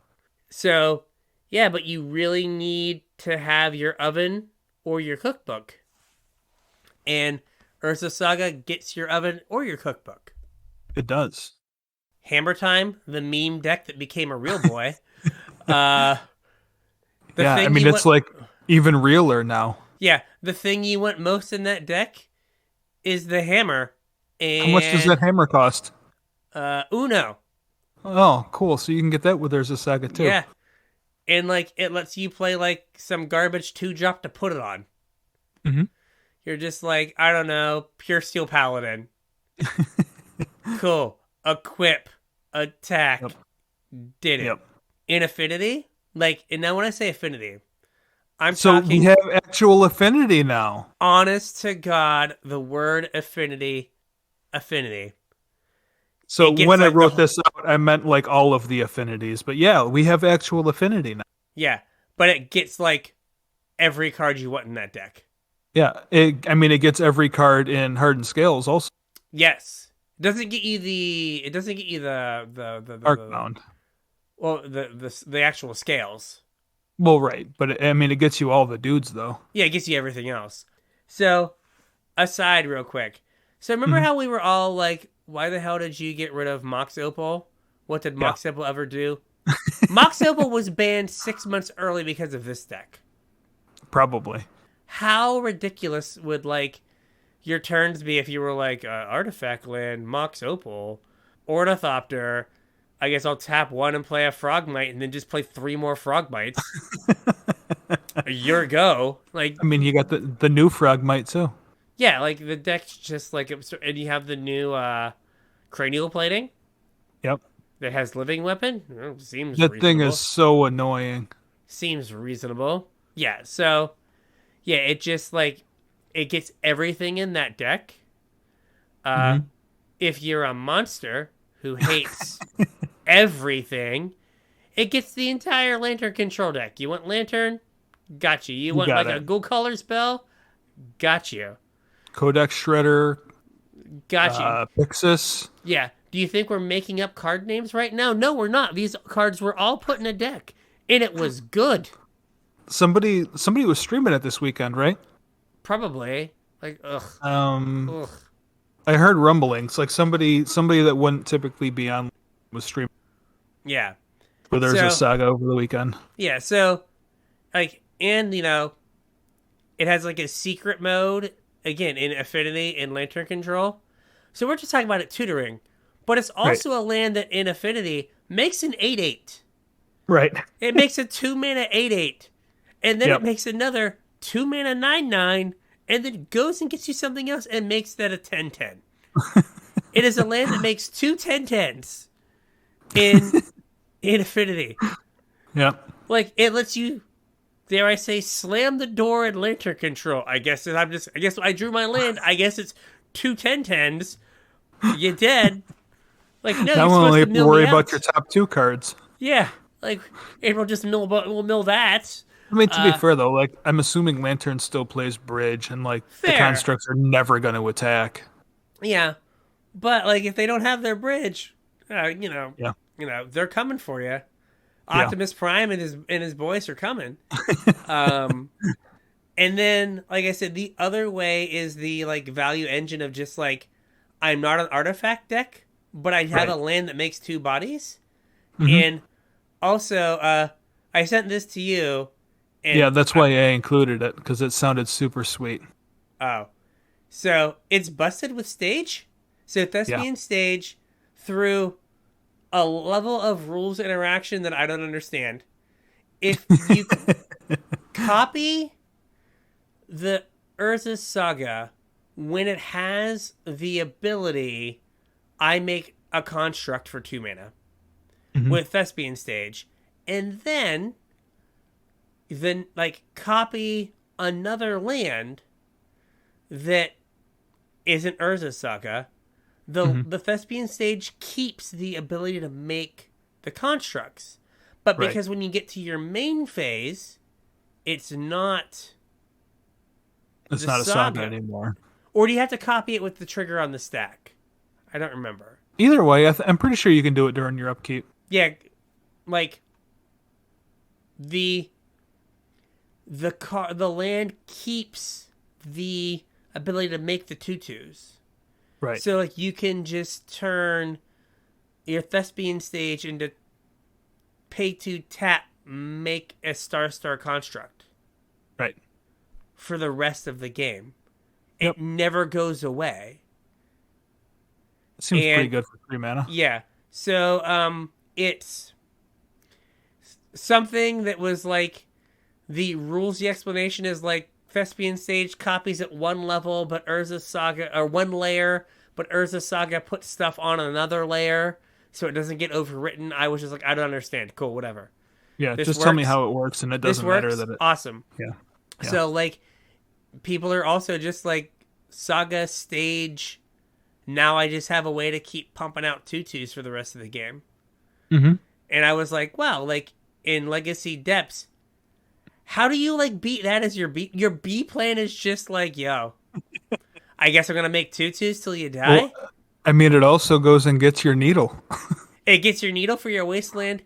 So yeah, but you really need to have your oven or your cookbook. And Urza Saga gets your oven or your cookbook. It does. Hammer Time, the meme deck that became a real boy. I mean, it's like even realer now. Yeah, the thing you want most in that deck is the hammer. And, how much does that hammer cost? Uno. Oh, cool. So you can get that with Urza Saga too. Yeah. And like it lets you play like some garbage 2-drop to put it on. Mm-hmm. You're just like, I don't know, Pure Steel Paladin. Cool. Equip. Attack. Yep. Did it. Yep. In Affinity? Like, and now when I say Affinity, I'm so talking... we have actual Affinity now. Honest to God, the word Affinity. So when I wrote this out, I meant like all of the affinities. But yeah, we have actual Affinity now. Yeah, but it gets like every card you want in that deck. Yeah, it gets every card in Hardened Scales also. Yes. It doesn't get you the Arcbound. Well, the actual scales. Well, right, but it gets you all the dudes though. Yeah, it gets you everything else. So, aside real quick. So remember how we were all like, why the hell did you get rid of Mox Opal? What did Mox Opal ever do? Mox Opal was banned 6 months early because of this deck. Probably. How ridiculous would like your turns be if you were like Artifact Land, Mox Opal, Ornithopter, I guess I'll tap one and play a Frogmite and then just play 3 more Frogmites. A year ago. Like, I mean, you got the new Frogmite too. yeah, like the deck's just like, and you have the new cranial plating Yep. that has living weapon. Well, seems That thing reasonable. is so annoying. Seems reasonable. Yeah, so, yeah, it just like, it gets everything in that deck. Hmm. If you're a monster who hates everything, it gets the entire Lantern control deck. You want Lantern? Got you. You You want got like it. a Go Color spell? Got you. Codex Shredder, Got you. Pixis. Yeah. Do you think we're making up card names right now? No, we're not. These cards were all put in a deck, and it was good. Somebody was streaming it this weekend, right? Probably. Like, ugh. Um, Ugh. I heard rumblings. Like somebody that wouldn't typically be on was streaming Yeah. for there's So- a Saga over the weekend. Yeah, so, like, and, it has, like, a secret mode, again, in Affinity and Lantern Control. So we're just talking about it tutoring. But it's also a land that, in Affinity, makes an 8/8. Right. It makes a 2-mana 8/8. And then Yep. it makes another 2-mana 9/9, and then goes and gets you something else and makes that a 10/10. It is a land that makes 2 10/10s in Affinity. Yep. Like, it lets you, dare I say, slam the door in Lantern Control. I guess I drew my land. I guess it's 2 10/10s. You dead. Like, no, Now you're we'll supposed only to have to mill worry me about out. your top 2 cards. Yeah, like, and we'll mill that. I mean, to be fair though, like I'm assuming Lantern still plays bridge, and like the Fair. constructs are never going to attack. Yeah, but like if they don't have their bridge, Yeah. they're coming for you. Optimus Prime and his boys are coming. And then, like I said, the other way is the like value engine of just like, I'm not an artifact deck, but I have a land that makes 2 bodies. And also, I sent this to you. And Yeah, that's why I included it because it sounded super sweet. Oh. So it's busted with stage. So Thespian stage through a level of rules interaction that I don't understand. If you copy the Urza Saga when it has the ability, I make a construct for 2 mana with Thespian stage, and then like copy another land that isn't Urza Saga, the Thespian stage keeps the ability to make the constructs. But because when you get to your main phase, it's not It's the not a Saga. Saga anymore. Or do you have to copy it with the trigger on the stack? I don't remember. Either way, I'm pretty sure you can do it during your upkeep. Yeah, like the land keeps the ability to make the tutus. Right. So like you can just turn your Thespian stage into pay to tap, make a star construct Right. for the rest of the game. Yep. It never goes away. Seems pretty And- good for 3 mana. Yeah. So it's something that was like the rules. The explanation is like Thespian stage copies at 1 level, but Urza Saga, or 1 layer, but Urza Saga puts stuff on another layer, so it doesn't get overwritten. I was just like, I don't understand. Cool, whatever. Yeah, This just tell me works. how it works, and it This doesn't works. matter that it. Awesome. Yeah. Yeah. So like, people are also just like Saga stage. Now I just have a way to keep pumping out tutus for the rest of the game. Mm-hmm. And I was like, wow, like in Legacy Depths, how do you like beat that as your B? Your B plan is just like, yo, I guess I'm gonna make tutus till you die. Well, I mean, it also goes and gets your needle. It gets your needle for your wasteland,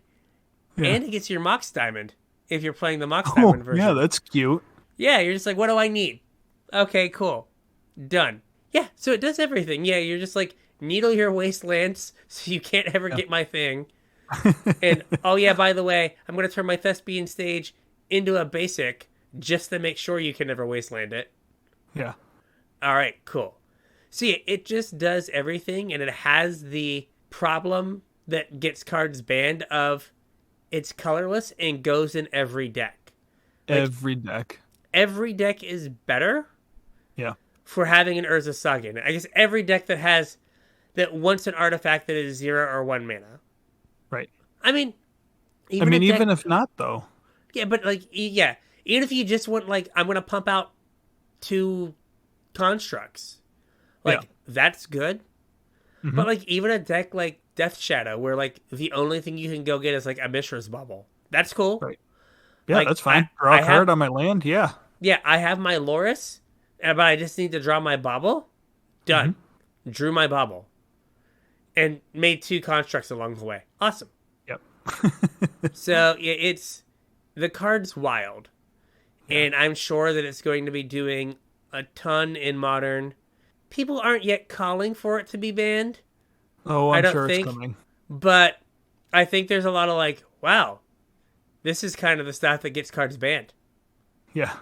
Yeah. and it gets your Mox Diamond if you're playing the Mox Oh, Diamond version. yeah, that's cute. Yeah, you're just like, what do I need? Okay, cool. Done. Yeah, so it does everything. Yeah, you're just like, needle your wastelands so you can't ever get my thing. And, oh yeah, by the way, I'm going to turn my Thespian stage into a basic just to make sure you can never wasteland it. Yeah. All right, cool. See, it just does everything, and it has the problem that gets cards banned of it's colorless and goes in every deck. Like, Every deck. every deck is better Yeah. for having an Urza Saga in it. I guess every deck that wants an artifact that is 0 or 1 mana. Right. I mean, Even if not, though. Yeah, but like, yeah, even if you just want like, I'm gonna pump out 2 constructs, like that's good. Mm-hmm. But like, even a deck like Death Shadow, where like the only thing you can go get is like a Mishra's Bubble, that's cool. Right. Yeah, like, that's fine. Draw a card on my land. Yeah. Yeah, I have my Loris, but I just need to draw my Bobble. Done. Mm-hmm. Drew my Bobble. And made 2 constructs along the way. Awesome. Yep. So, yeah, the card's wild. Yeah. And I'm sure that it's going to be doing a ton in Modern. People aren't yet calling for it to be banned. Oh, I'm sure it's coming. But I think there's a lot of like, wow, this is kind of the stuff that gets cards banned. Yeah.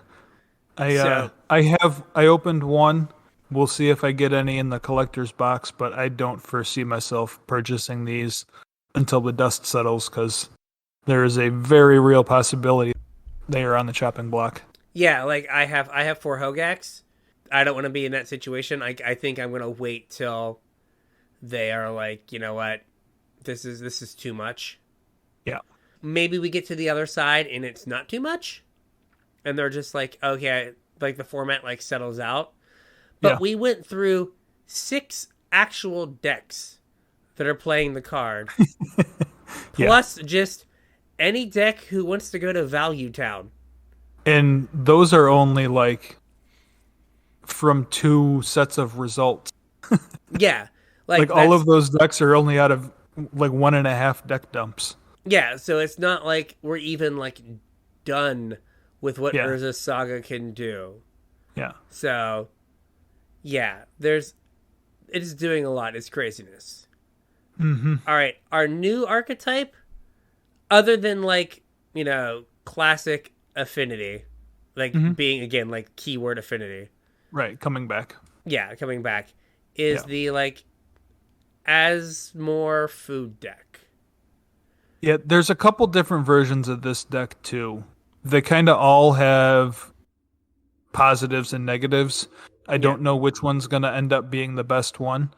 I opened one. We'll see if I get any in the collector's box, but I don't foresee myself purchasing these until the dust settles, because there is a very real possibility they are on the chopping block. Yeah, like I have 4 Hogaaks. I don't want to be in that situation. I think I'm going to wait till they are like, you know what, this is too much. Yeah. Maybe we get to the other side and it's not too much, and they're just like, okay, like the format like settles out. But we went through 6 actual decks that are playing the card. Plus just any deck who wants to go to Value Town. And those are only like from 2 sets of results. Yeah. Like all of those decks are only out of like 1.5 deck dumps. Yeah, so it's not like we're even like done with what Urza Saga can do. Yeah. So yeah, it is doing a lot. It's craziness. Mm-hmm. All right, our new archetype, other than like, you know, classic affinity, like being again like keyword affinity. Right, coming back. Yeah, coming back is the like as more food deck. Yeah, there's a couple different versions of this deck too. They kind of all have positives and negatives. I don't know which one's going to end up being the best one,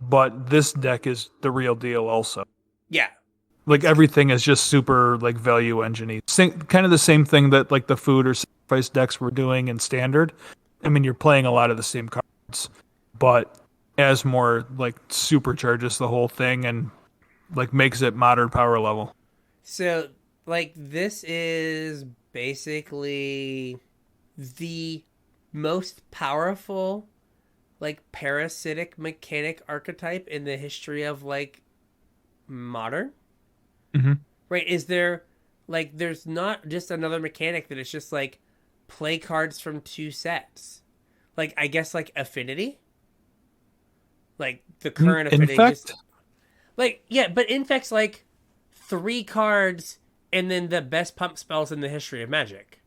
but this deck is the real deal also. Yeah. Like everything is just super like value engine-y. Kind of the same thing that like the food or sacrifice decks were doing in standard. I mean, you're playing a lot of the same cards, but as more like supercharges the whole thing and like makes it modern power level. So like this is basically the most powerful like parasitic mechanic archetype in the history of like Modern. Mm-hmm. Right? Is there like there's not just another mechanic that it's just like play cards from 2 sets. Like I guess like affinity. Like the current affinity. Infect? Like yeah, but Infect's like 3 cards and then the best pump spells in the history of Magic.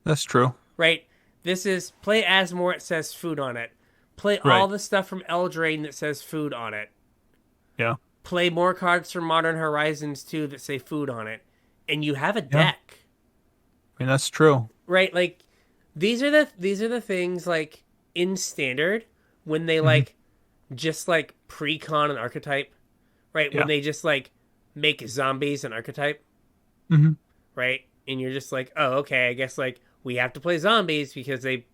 That's true. Right? This is play Asmore, it says food on it. Play all the stuff from Eldraine that says food on it. Yeah. Play more cards from Modern Horizons 2 that say food on it. And you have a deck. I mean, that's true. Right? Like these are the things like in standard when they like just like Precon an archetype. Right? When they just like make zombies an archetype. Mm-hmm. Right? And you're just like, oh, okay, I guess like we have to play zombies because they,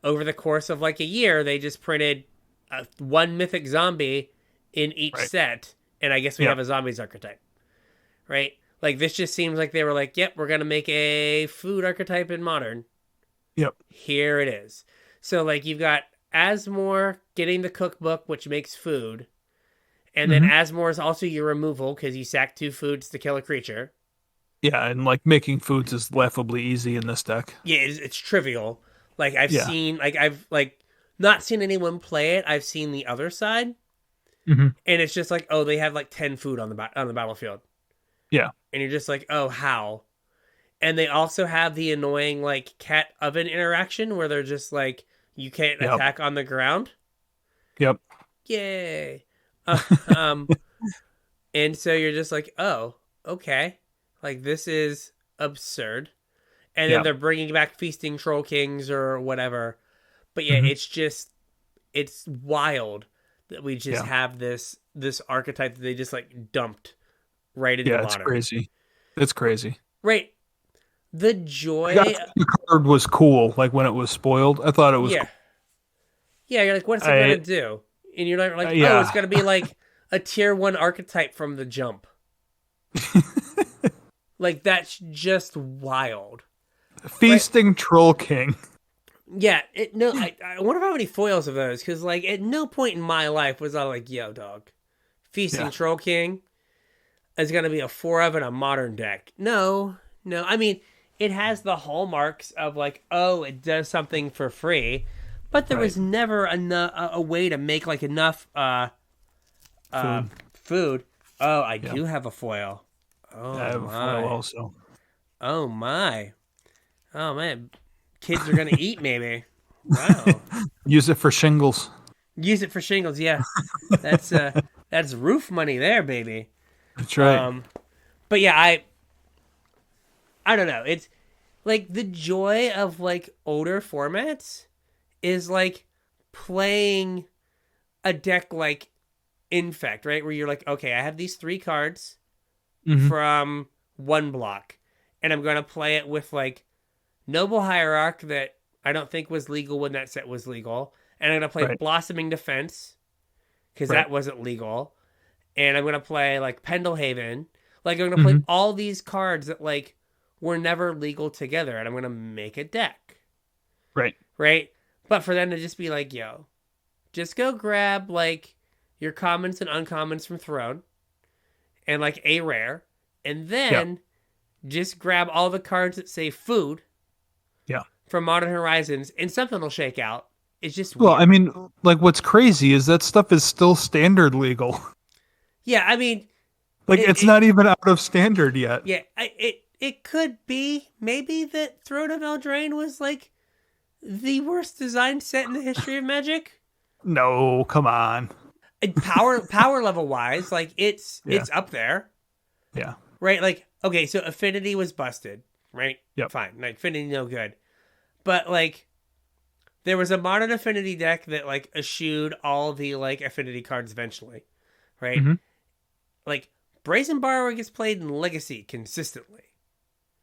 over the course of like a year, they just printed 1 mythic zombie in each set. And I guess we have a zombies archetype. Right? Like this just seems like they were like, yep, we're going to make a food archetype in Modern. Yep. Here it is. So like you've got Asmore getting the cookbook, which makes food. And then Asmore is also your removal because you sack 2 foods to kill a creature. Yeah, and like making foods is laughably easy in this deck. Yeah, it's trivial. Like I've not seen anyone play it. I've seen the other side, and it's just like, oh, they have like 10 food on the battlefield. Yeah, and you're just like, oh, how? And they also have the annoying like cat oven interaction where they're just like, you can't attack on the ground. Yep. Yay. And so you're just like, oh, okay. Like, this is absurd. And then Yeah. they're bringing back Feasting Troll Kings or whatever. But yeah, Hmm. it's wild that we just Yeah. have this archetype that they just like dumped right into Yeah. It's modern. crazy. It's crazy. Right. The Like, I joy. thought the card was cool. Like when it was spoiled, I thought it was Yeah. cool. Yeah, you're like, what's it gonna I do? And you're like, oh, it's yeah. gonna be like a tier 1 archetype from the jump. Like, that's just wild. Right? Feasting Troll King. Yeah, no, I wonder how many foils of those, because like at no point in my life was I like, yo, dog, Feasting Yeah. Troll King is gonna be a 4 of in a modern deck. No, no. I mean, it has the hallmarks of like, oh, it does something for free, but there Right. was never a way to make like enough Food. food. Oh, I Yeah. do have a foil. I Oh have a foil my. also. Oh my. Oh man. Kids are gonna eat maybe. Wow. Use it for shingles. Use it for shingles, yeah. That's that's roof money there, baby. That's right. Um but yeah, I don't know. It's like the joy of like older formats is like playing a deck like Infect, right? Where you're like, okay, I have these 3 cards Hmm. from one block, and I'm gonna play it with like Noble Hierarch that I don't think was legal when that set was legal, and I'm gonna play Right. Blossoming Defense because Right. that wasn't legal, and I'm gonna play like Pendlehaven. Like I'm gonna play Hmm. all these cards that like were never legal together, and I'm gonna make a deck, Right. right? But for them to just be like, yo, just go grab like your commons and uncommons from Throne and like a rare, and Yeah. then just grab all the cards that say food Yeah. from Modern Horizons, and something will shake out. It's just Well, weird. I mean, like what's crazy is that stuff is still standard legal. Yeah, I mean, Like it's not even out of standard yet. yeah, it could be maybe that Throne of Eldraine was like the worst designed set in the history of Magic. No, come on. And power level wise, like it's Yeah. up there, Yeah. right? Like okay, so Affinity was busted, right? Yep. Fine, like Affinity no good, but like there was a modern Affinity deck that like eschewed all the like Affinity cards eventually, right? Hmm. Like Brazen Borrower gets played in Legacy consistently.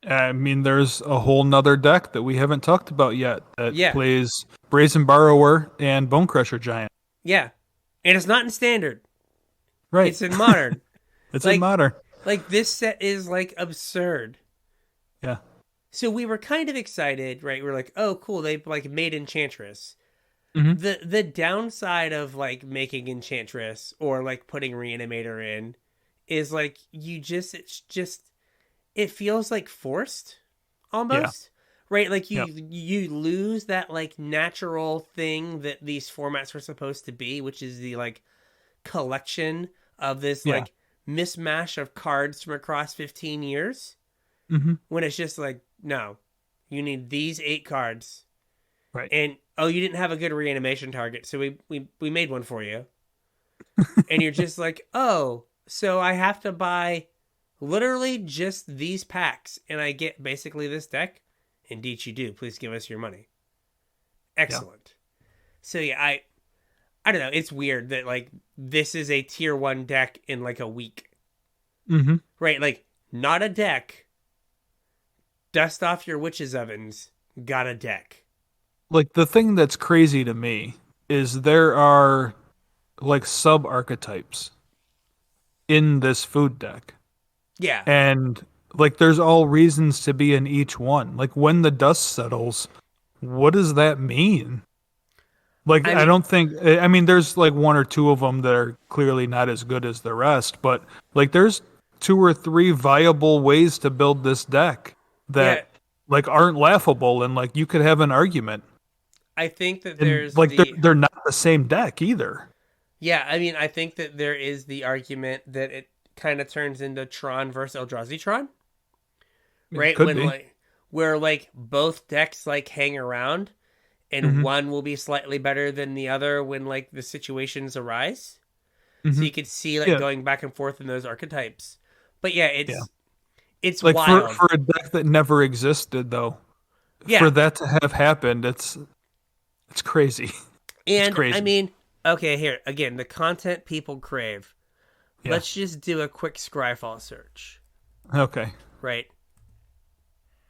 I mean, there's a whole nother deck that we haven't talked about yet that Yeah, plays Brazen Borrower and Bonecrusher Giant. yeah, and it's not in Standard. Right. It's in Modern. It's like in Modern. like this set is like absurd. Yeah. So we were kind of excited, right? We're like, oh, cool, they like made Enchantress. Hmm. The downside of like making Enchantress or like putting Reanimator in is like it feels like forced almost. Right? Like Yep. you lose that like natural thing that these formats were supposed to be, which is the like collection of this Yeah. like mismatch of cards from across 15 years Hmm. when it's just like, no, you need these 8 cards. Right. And oh, you didn't have a good reanimation target, so we made one for you. And you're just like, oh, so I have to buy literally just these packs, and I get basically this deck. Indeed, you do. Please give us your money. Excellent. So yeah, I don't know. It's weird that like this is a tier 1 deck in like a week, Hmm. right? Like not a deck. Dust off your witches ovens. Got a deck. Like the thing that's crazy to me is there are like sub archetypes in this food deck. Yeah. And like there's all reasons to be in each one. Like when the dust settles, what does that mean? Like I I mean, don't think I mean there's like 1 or 2 of them that are clearly not as good as the rest, but like there's 2 or 3 viable ways to build this deck that yeah, like aren't laughable and like you could have an argument. I think that And there's like the they're not the same deck either. yeah, I mean, I think that there is the argument that it kind of turns into Tron versus Eldrazi Tron, It right? could When be. like where like both decks like hang around and Hmm. one will be slightly better than the other when like the situations arise. so you could see like going back and forth in those archetypes. But yeah, it's like wild for a deck that never existed though. Yeah, for that to have happened, it's crazy. And it's crazy. I mean, okay, here again, the content people crave. Yeah. Let's just do a quick Scryfall search. Okay. Right.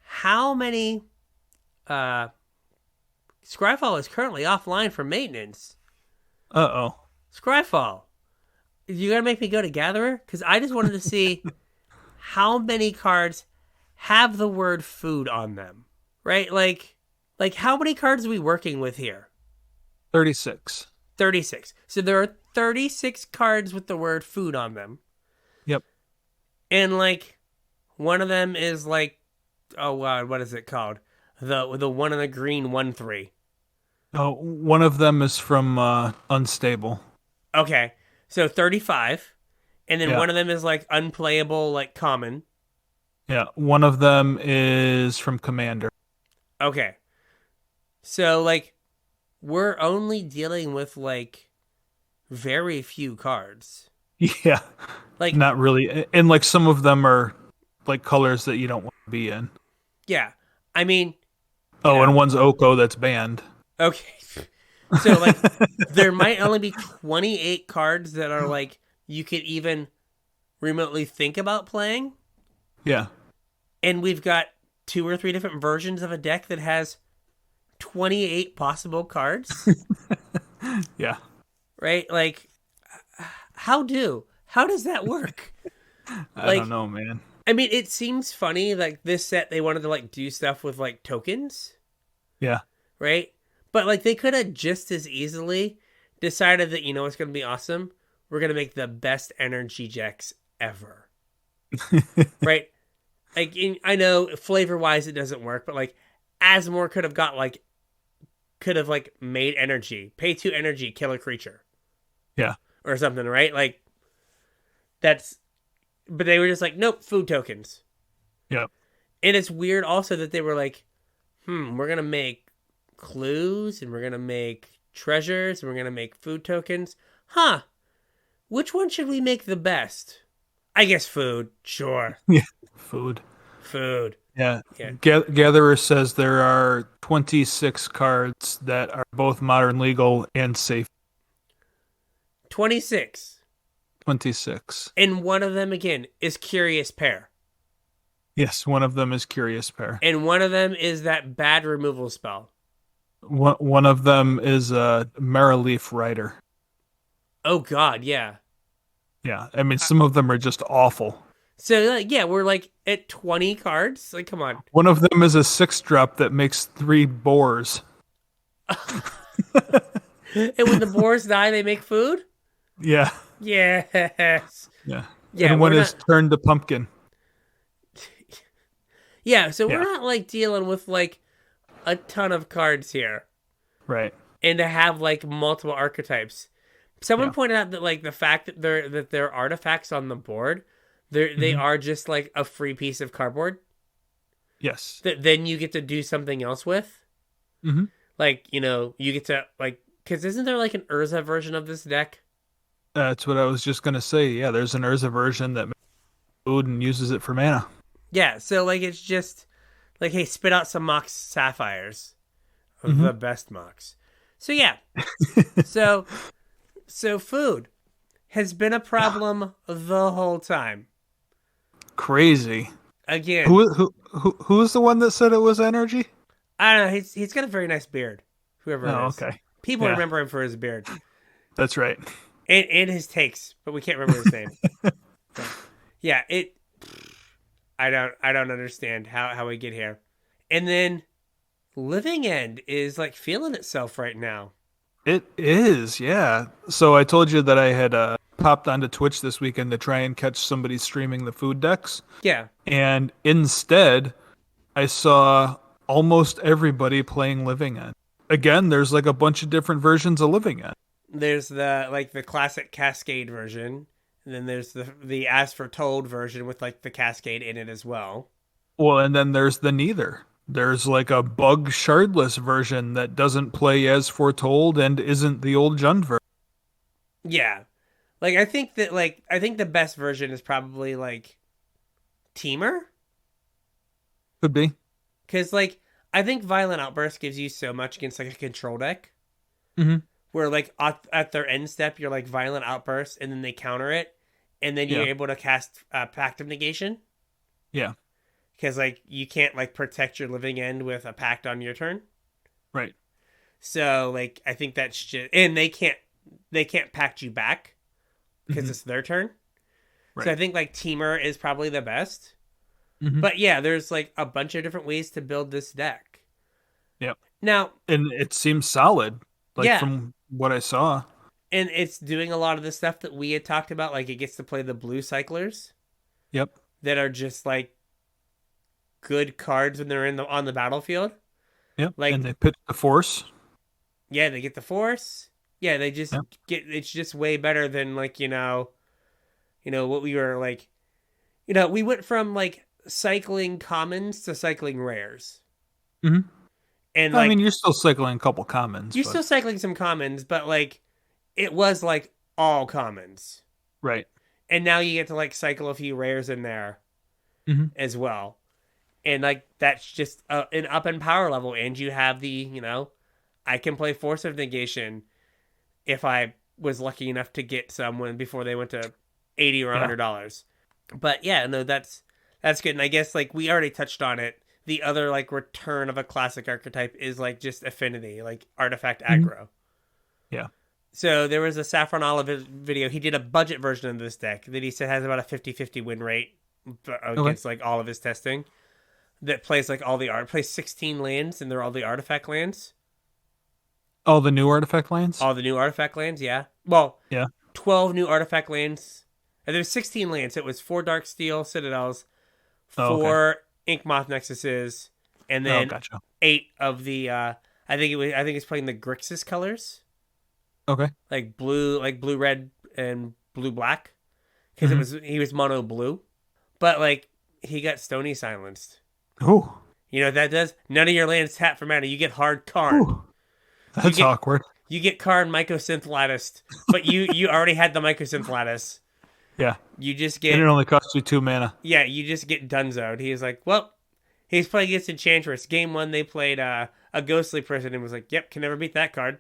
How many Scryfall is currently offline for maintenance. Uh-oh. Scryfall. You gotta make me go to Gatherer? Because I just wanted to see how many cards have the word food on them. Right? Like how many cards are we working with here? 36. 36. So there are 36 cards with the word food on them. Yep. And like one of them is like, oh god, what is it called? The one in the green 1/3. Oh, one of them is from Unstable. Okay. So 35. And then one of them is like unplayable, like common. Yeah. One of them is from Commander. Okay. So like we're only dealing with like very few cards. Yeah. Like not really. And like some of them are like colors that you don't want to be in. Yeah. I mean, and one's Oko that's banned. Okay. So like there might only be 28 cards that are like you could even remotely think about playing. Yeah. And we've got 2 or 3 different versions of a deck that has 28 possible cards. Yeah. Right? Like how does that work? I don't know, man. I mean, it seems funny like this set they wanted to like do stuff with like tokens. Yeah. Right? But like they could have just as easily decided that, you know what's going to be awesome? We're going to make the best energy decks ever. Right? Like I know flavor wise it doesn't work, but like Asmore could have made energy, pay 2 energy, kill a creature. Yeah. Or something, right? Like but they were just like, nope, food tokens. Yeah. And it's weird also that they were like, we're going to make clues and we're going to make treasures and we're going to make food tokens. Huh. Which one should we make the best? I guess food. Sure. Yeah. Food. Yeah. Gatherer says there are 26 cards that are both modern, legal, and safe. 26. 26. And one of them, again, is Curious Pair. Yes, one of them is Curious Pair. And one of them is that bad removal spell. One of them is a Maraleaf Rider. Oh, God, yeah. Yeah, I mean, some of them are just awful. So, we're like at 20 cards. Like, come on. One of them is a 6-drop that makes 3 boars. And when the boars die, they make food? Yeah. Yes. Yeah. And one is turned to pumpkin. Yeah, so we're not like dealing with like a ton of cards here. Right. And to have like multiple archetypes. Someone pointed out that like the fact that there are artifacts on the board, they are just like a free piece of cardboard. Yes. That then you get to do something else with. Mm-hmm. Like, you get to like, because isn't there like an Urza version of this deck? That's what I was just going to say. Yeah, there's an Urza version that makes food and uses it for mana. Yeah, so like it's just like, hey, spit out some Mox Sapphires. The best Mox. So yeah. So food has been a problem the whole time. Crazy. Again. Who's the one that said it was energy? I don't know. He's got a very nice beard. Whoever it is. Okay. People remember him for his beard. That's right. And his takes, but we can't remember his name. So, yeah, I don't understand how we get here. And then Living End is like feeling itself right now. It is, yeah. So I told you that I had popped onto Twitch this weekend to try and catch somebody streaming the food decks. Yeah. And instead, I saw almost everybody playing Living End. Again, there's like a bunch of different versions of Living End. There's the classic Cascade version, and then there's the As Foretold version with like the Cascade in it as well. Well, and then there's the neither. There's like a bug shardless version that doesn't play As Foretold and isn't the old Jund version. Yeah. Like I think the best version is probably like Teamer, Could be. because like I think Violent Outburst gives you so much against like a control deck Hmm. where like at their end step you're like Violent Outburst and then they counter it and then you're Yeah. able to cast Pact of Negation, Yeah. because like you can't like protect your living end with a pact on your turn. Right. So like I think that's just, and they can't pact you back because Hmm. it's their turn. So I Right. think like Teamer is probably the best. Hmm. But yeah, there's like a bunch of different ways to build this deck. Yep. Now, And it seems solid, like yeah, from what I saw. and it's doing a lot of the stuff that we had talked about. Like it gets to play the blue cyclers Yep. that are just like good cards when they're in the on the battlefield. Yep. Like And they pitch the force. yeah, they get the force. Yeah, they just Yep. get, it's just way better than like, what we were like, we went from like cycling commons to cycling rares. Hmm. And I mean, like you're still cycling a couple commons, you're but still cycling some commons, but like it was like all commons. right. And now you get to like cycle a few rares in there Hmm. as well. And like that's just an up in power level, and you have the, I can play Force of Negation if I was lucky enough to get someone before they went to 80 or Yeah. $100. But yeah, no, that's good. And I guess like we already touched on it. The other like return of a classic archetype is like just affinity, like artifact Hmm. aggro. Yeah. So there was a Saffron Olive video. He did a budget version of this deck that he said has about a 50-50 win rate Okay. against like all of his testing. That plays like all the art, plays 16 lands, and they're all the artifact lands. All the new artifact lands. All the new artifact lands, yeah. Well, Yeah. 12 new artifact lands. And there's 16 lands. It was 4 Darksteel Citadels, Oh, okay. 4 Inkmoth Nexuses, and Oh, then gotcha. 8 of the I think it's playing the Grixis colors. Okay. Like blue red and blue black, because Hmm. he was mono blue. But like he got Stony silenced. Oh. You know what that does? None of your lands tap for mana. You get hard Karn. Ooh. That's get awkward. You get Karn Mycosynth Lattice, but you already had the Mycosynth Lattice. Yeah. You just And get, it only costs you 2 mana. yeah, you just get Dunzoed. He's like, well, he's playing against Enchantress. Game 1 they played a Ghostly Prison and was like, yep, can never beat that card.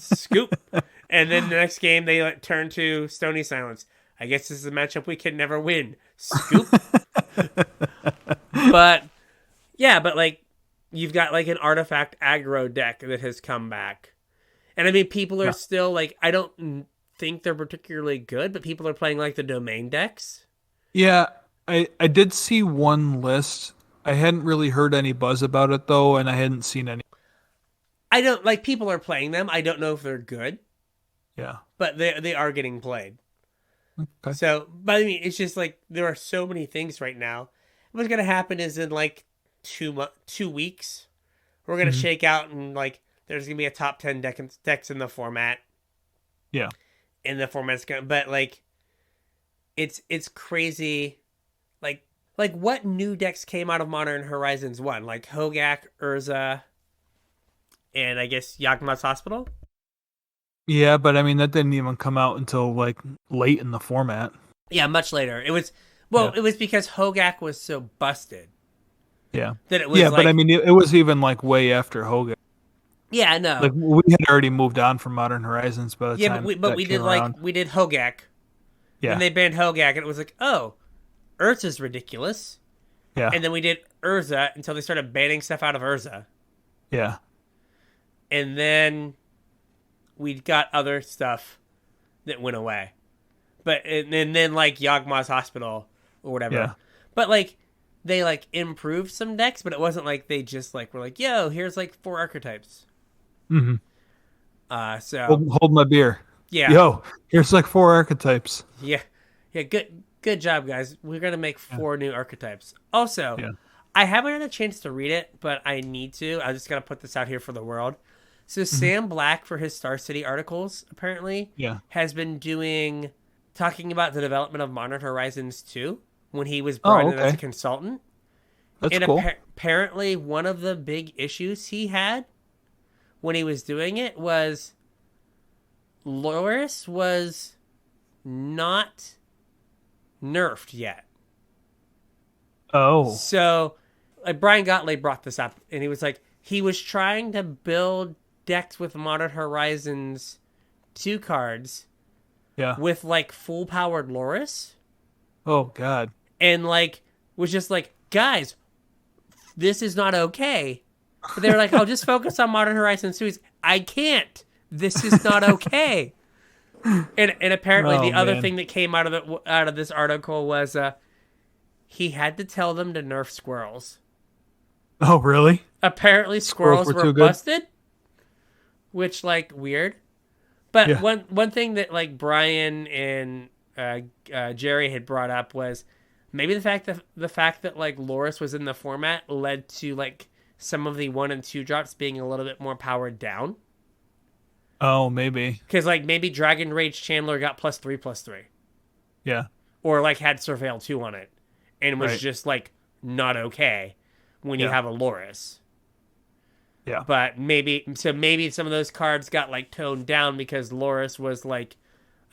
Scoop. And then the next game they like, turn to Stony Silence. I guess this is a matchup we can never win. Scoop. But yeah, but like you've got like an artifact aggro deck that has come back. And I mean people are Yeah. still like, I don't think they're particularly good, but people are playing like the domain decks. Yeah, I did see one list. I hadn't really heard any buzz about it though, and I hadn't seen any. I don't like, people are playing them. I don't know if they're good, Yeah. but they are getting played. Okay. So, but I mean, it's just like there are so many things right now. What's gonna happen is in like 2 weeks, we're gonna Mhm. shake out and like there's gonna be a top 10 decks in the format. Yeah. In the format's gonna, but like it's crazy. Like what new decks came out of Modern Horizons 1? Like Hogak, Urza, and I guess Yawgmoth's Hospital. Yeah, but I mean that didn't even come out until like late in the format. Yeah, much later. It was Yeah. it was because Hogak was so busted Yeah. that it was Yeah, like, but I mean it was even like way after Hogan. yeah, no. Like we had already moved on from Modern Horizons by the Yeah, time but that we came did around. like we did Hogak. Yeah. Then they banned Hogak and it was like, oh, Urza's ridiculous. Yeah. And then we did Urza until they started banning stuff out of Urza. Yeah. And then we got other stuff that went away. But and then like Yawgmoth's Hospital or whatever. Yeah. But like they like improved some decks, but it wasn't like they just like were like, yo, here's like 4 archetypes. Mm-hmm. So Hold my beer. yeah. Yo, here's like 4 archetypes. Yeah. Yeah, good job, guys. We're gonna make 4 new archetypes. Also, Yeah. I haven't had a chance to read it, but I need to. I just gotta put this out here for the world. So Sam Black, for his Star City articles, apparently, Yeah. has been talking about the development of Modern Horizons 2 when he was brought in as okay. a consultant. That's And cool. apparently one of the big issues he had when he was doing it was Loris was not nerfed yet. Oh. So, like, Brian Gottlieb brought this up, and he was like, he was trying to build decks with Modern Horizons 2 cards Yeah. with, like, full-powered Lairs, Oh, God. and, like, was just like, guys, this is not okay. But they were like, I'll just focus on Modern Horizons 2. I can't. This is not okay. And apparently the other thing that came out of this article was he had to tell them to nerf squirrels. Oh, really? Apparently squirrels were busted, which, like, weird. But one thing that, like, Brian and Jerry had brought up was maybe the fact that like Lairs was in the format led to, like, some of the 1 and 2 drops being a little bit more powered down. Oh, maybe. Because, like, maybe Dragon Rage Chandler got +3/+3. Yeah. Or, like, had Surveil 2 on it. And was just, like, not okay when you have a Lairs. Yeah. But maybe some of those cards got, like, toned down because Lairs was, like,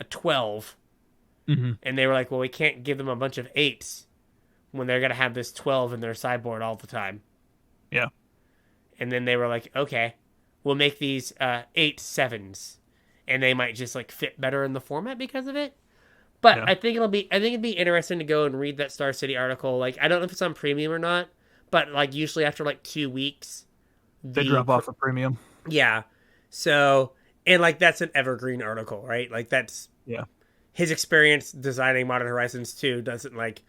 a 12. Mm-hmm. And they were like, well, we can't give them a bunch of 8s when they're going to have this 12 in their sideboard all the time. Yeah. And then they were like, okay, we'll make these 8 7s, and they might just, like, fit better in the format because of it. But I think it'd be interesting to go and read that Star City article. Like, I don't know if it's on premium or not, but, like, usually after, like, 2 weeks, they drop off a premium. Yeah. So, and, like, that's an evergreen article, right? Like, that's his experience designing Modern Horizons 2 doesn't, like,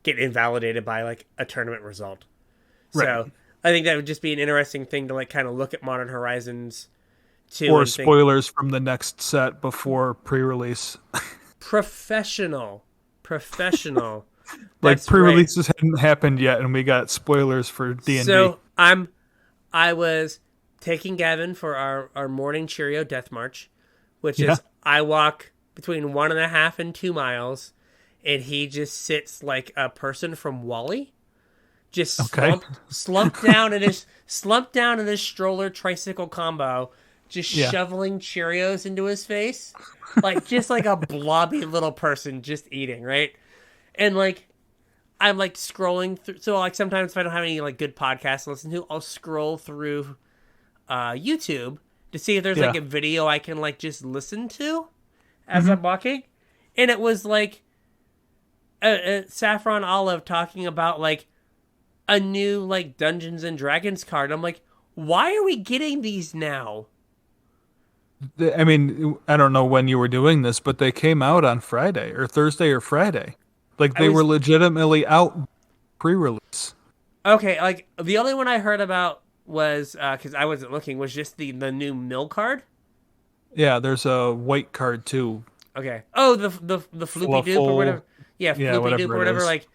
get invalidated by, like, a tournament result. Right. So I think that would just be an interesting thing to, like, kind of look at Modern Horizons 2. Or spoilers from the next set before pre-release. Professional. Like, pre-releases hadn't happened yet, and we got spoilers for D&D. So I was taking Gavin for our morning Cheerio Death March, which is I walk between 1.5 and 2 miles, and he just sits like a person from WALL-E. Just slumped down in his stroller tricycle combo, just shoveling Cheerios into his face, like just like a blobby little person just eating, right? And, like, I'm, like, scrolling through. So, like, sometimes if I don't have any, like, good podcasts to listen to, I'll scroll through YouTube to see if there's like a video I can, like, just listen to as I'm walking. And it was, like, a Saffron Olive talking about, like, a new, like, Dungeons and Dragons card. I'm like, why are we getting these now? I mean, I don't know when you were doing this, but they came out on Friday or Thursday or Friday. Like, they were legitimately out pre-release. Okay, like, the only one I heard about was, because I wasn't looking, was just the new mill card. Yeah, there's a white card, too. Okay. Oh, the floopy doop or whatever. Yeah, floopy doop or whatever. Like,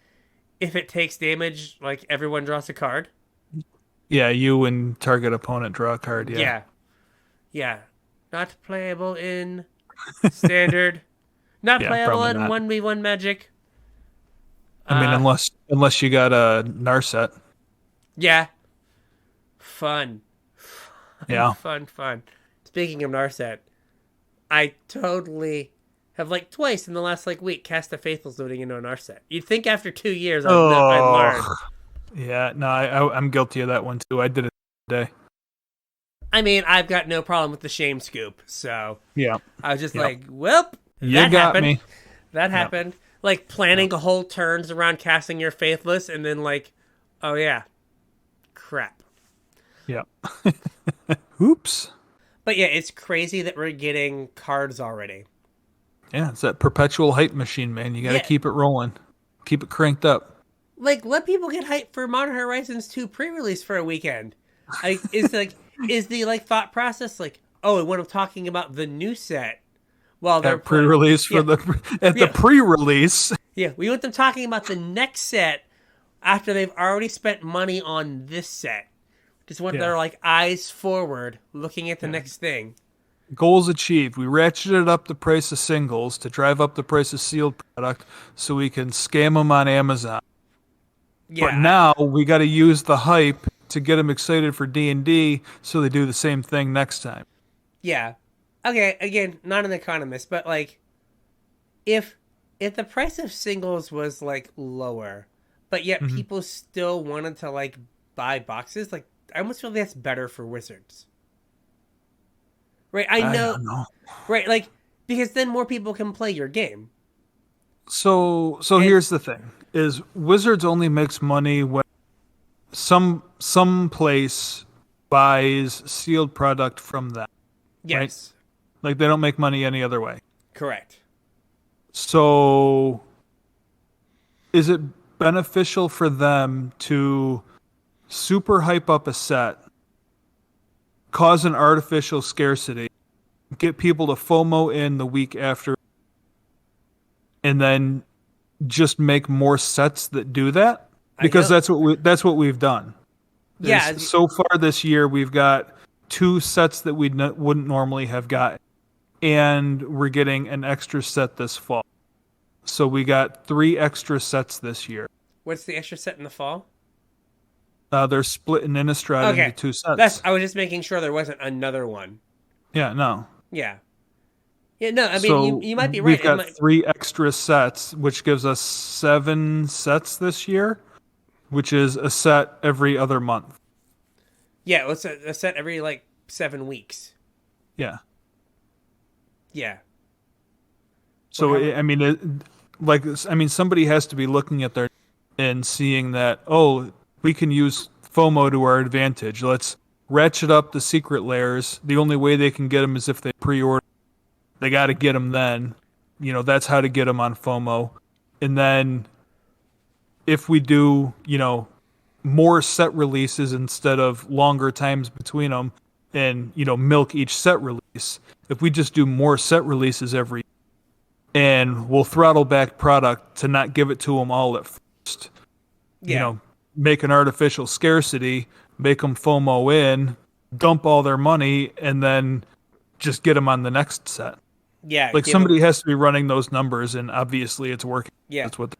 if it takes damage, like, everyone draws a card. Yeah, you and target opponent draw a card, Yeah. Not playable in Standard. Not playable in 1v1 Magic. I mean, unless you got a Narset. Yeah. Fun. Yeah. Fun. Speaking of Narset, I totally have, like, twice in the last, like, week cast a Faithless loading into a Narset. You'd think after 2 years I'd learn. Yeah, no, I'm guilty of that one too. I did it today. I mean, I've got no problem with the shame scoop, so yeah, I was just like, "Well, you got me." That happened. Like, planning a whole turns around casting your Faithless, and then, like, oh yeah, crap. Yeah. Oops. But yeah, it's crazy that we're getting cards already. Yeah, it's that perpetual hype machine, man. You got to keep it rolling, keep it cranked up. Like, let people get hyped for Modern Horizons 2 pre-release for a weekend. Like, is the like thought process like, oh, when I'm talking about the new set, while they're pre-release for the pre-release. Yeah, we want them talking about the next set after they've already spent money on this set. Just want their, like, eyes forward, looking at the next thing. Goals achieved. We ratcheted up the price of singles to drive up the price of sealed product so we can scam them on Amazon. Yeah. But now we got to use the hype to get them excited for D&D so they do the same thing next time. Yeah. Okay, again, not an economist, but, like, if if the price of singles was like lower, but yet Mm-hmm. people still wanted to like buy boxes, like I almost feel that's better for Wizards. Right? I I know, don't know. right? Like because then more people can play your game. So And here's the thing: is Wizards only makes money when some place buys sealed product from them, right? yes, Like they don't make money any other way. correct. So is it beneficial for them to super hype up a set, cause an artificial scarcity, get people to FOMO in the week after, and then just make more sets that do that? I Because know. that's what we've done. Yeah, Is so far this year we've got 2 sets that we wouldn't normally have gotten, and we're getting an extra set this fall. So we got 3 extra sets this year. what's the extra set in the fall? They're split in Innistrad into Okay, 2 sets. I was just making sure there wasn't another one. Yeah, no. Yeah, yeah. No, I mean So you might be right. we've It got might. 3 extra sets, which gives us 7 sets this year, which is a set every other month. Yeah, it's a set every like 7 weeks. Yeah. Yeah. Or So I mean, somebody has to be looking at their and seeing that, oh, we can use FOMO to our advantage. Let's ratchet up the secret layers. The only way they can get them is if they pre-order. They got to get them then. That's how to get them on FOMO. And then if we do, more set releases instead of longer times between them and, milk each set release, if we just do more set releases every and we'll throttle back product to not give it to them all at first. yeah, Make an artificial scarcity, make them FOMO in, dump all their money, and then just get them on the next set. yeah. Like somebody has to be running those numbers, and obviously it's working. Yeah. That's what.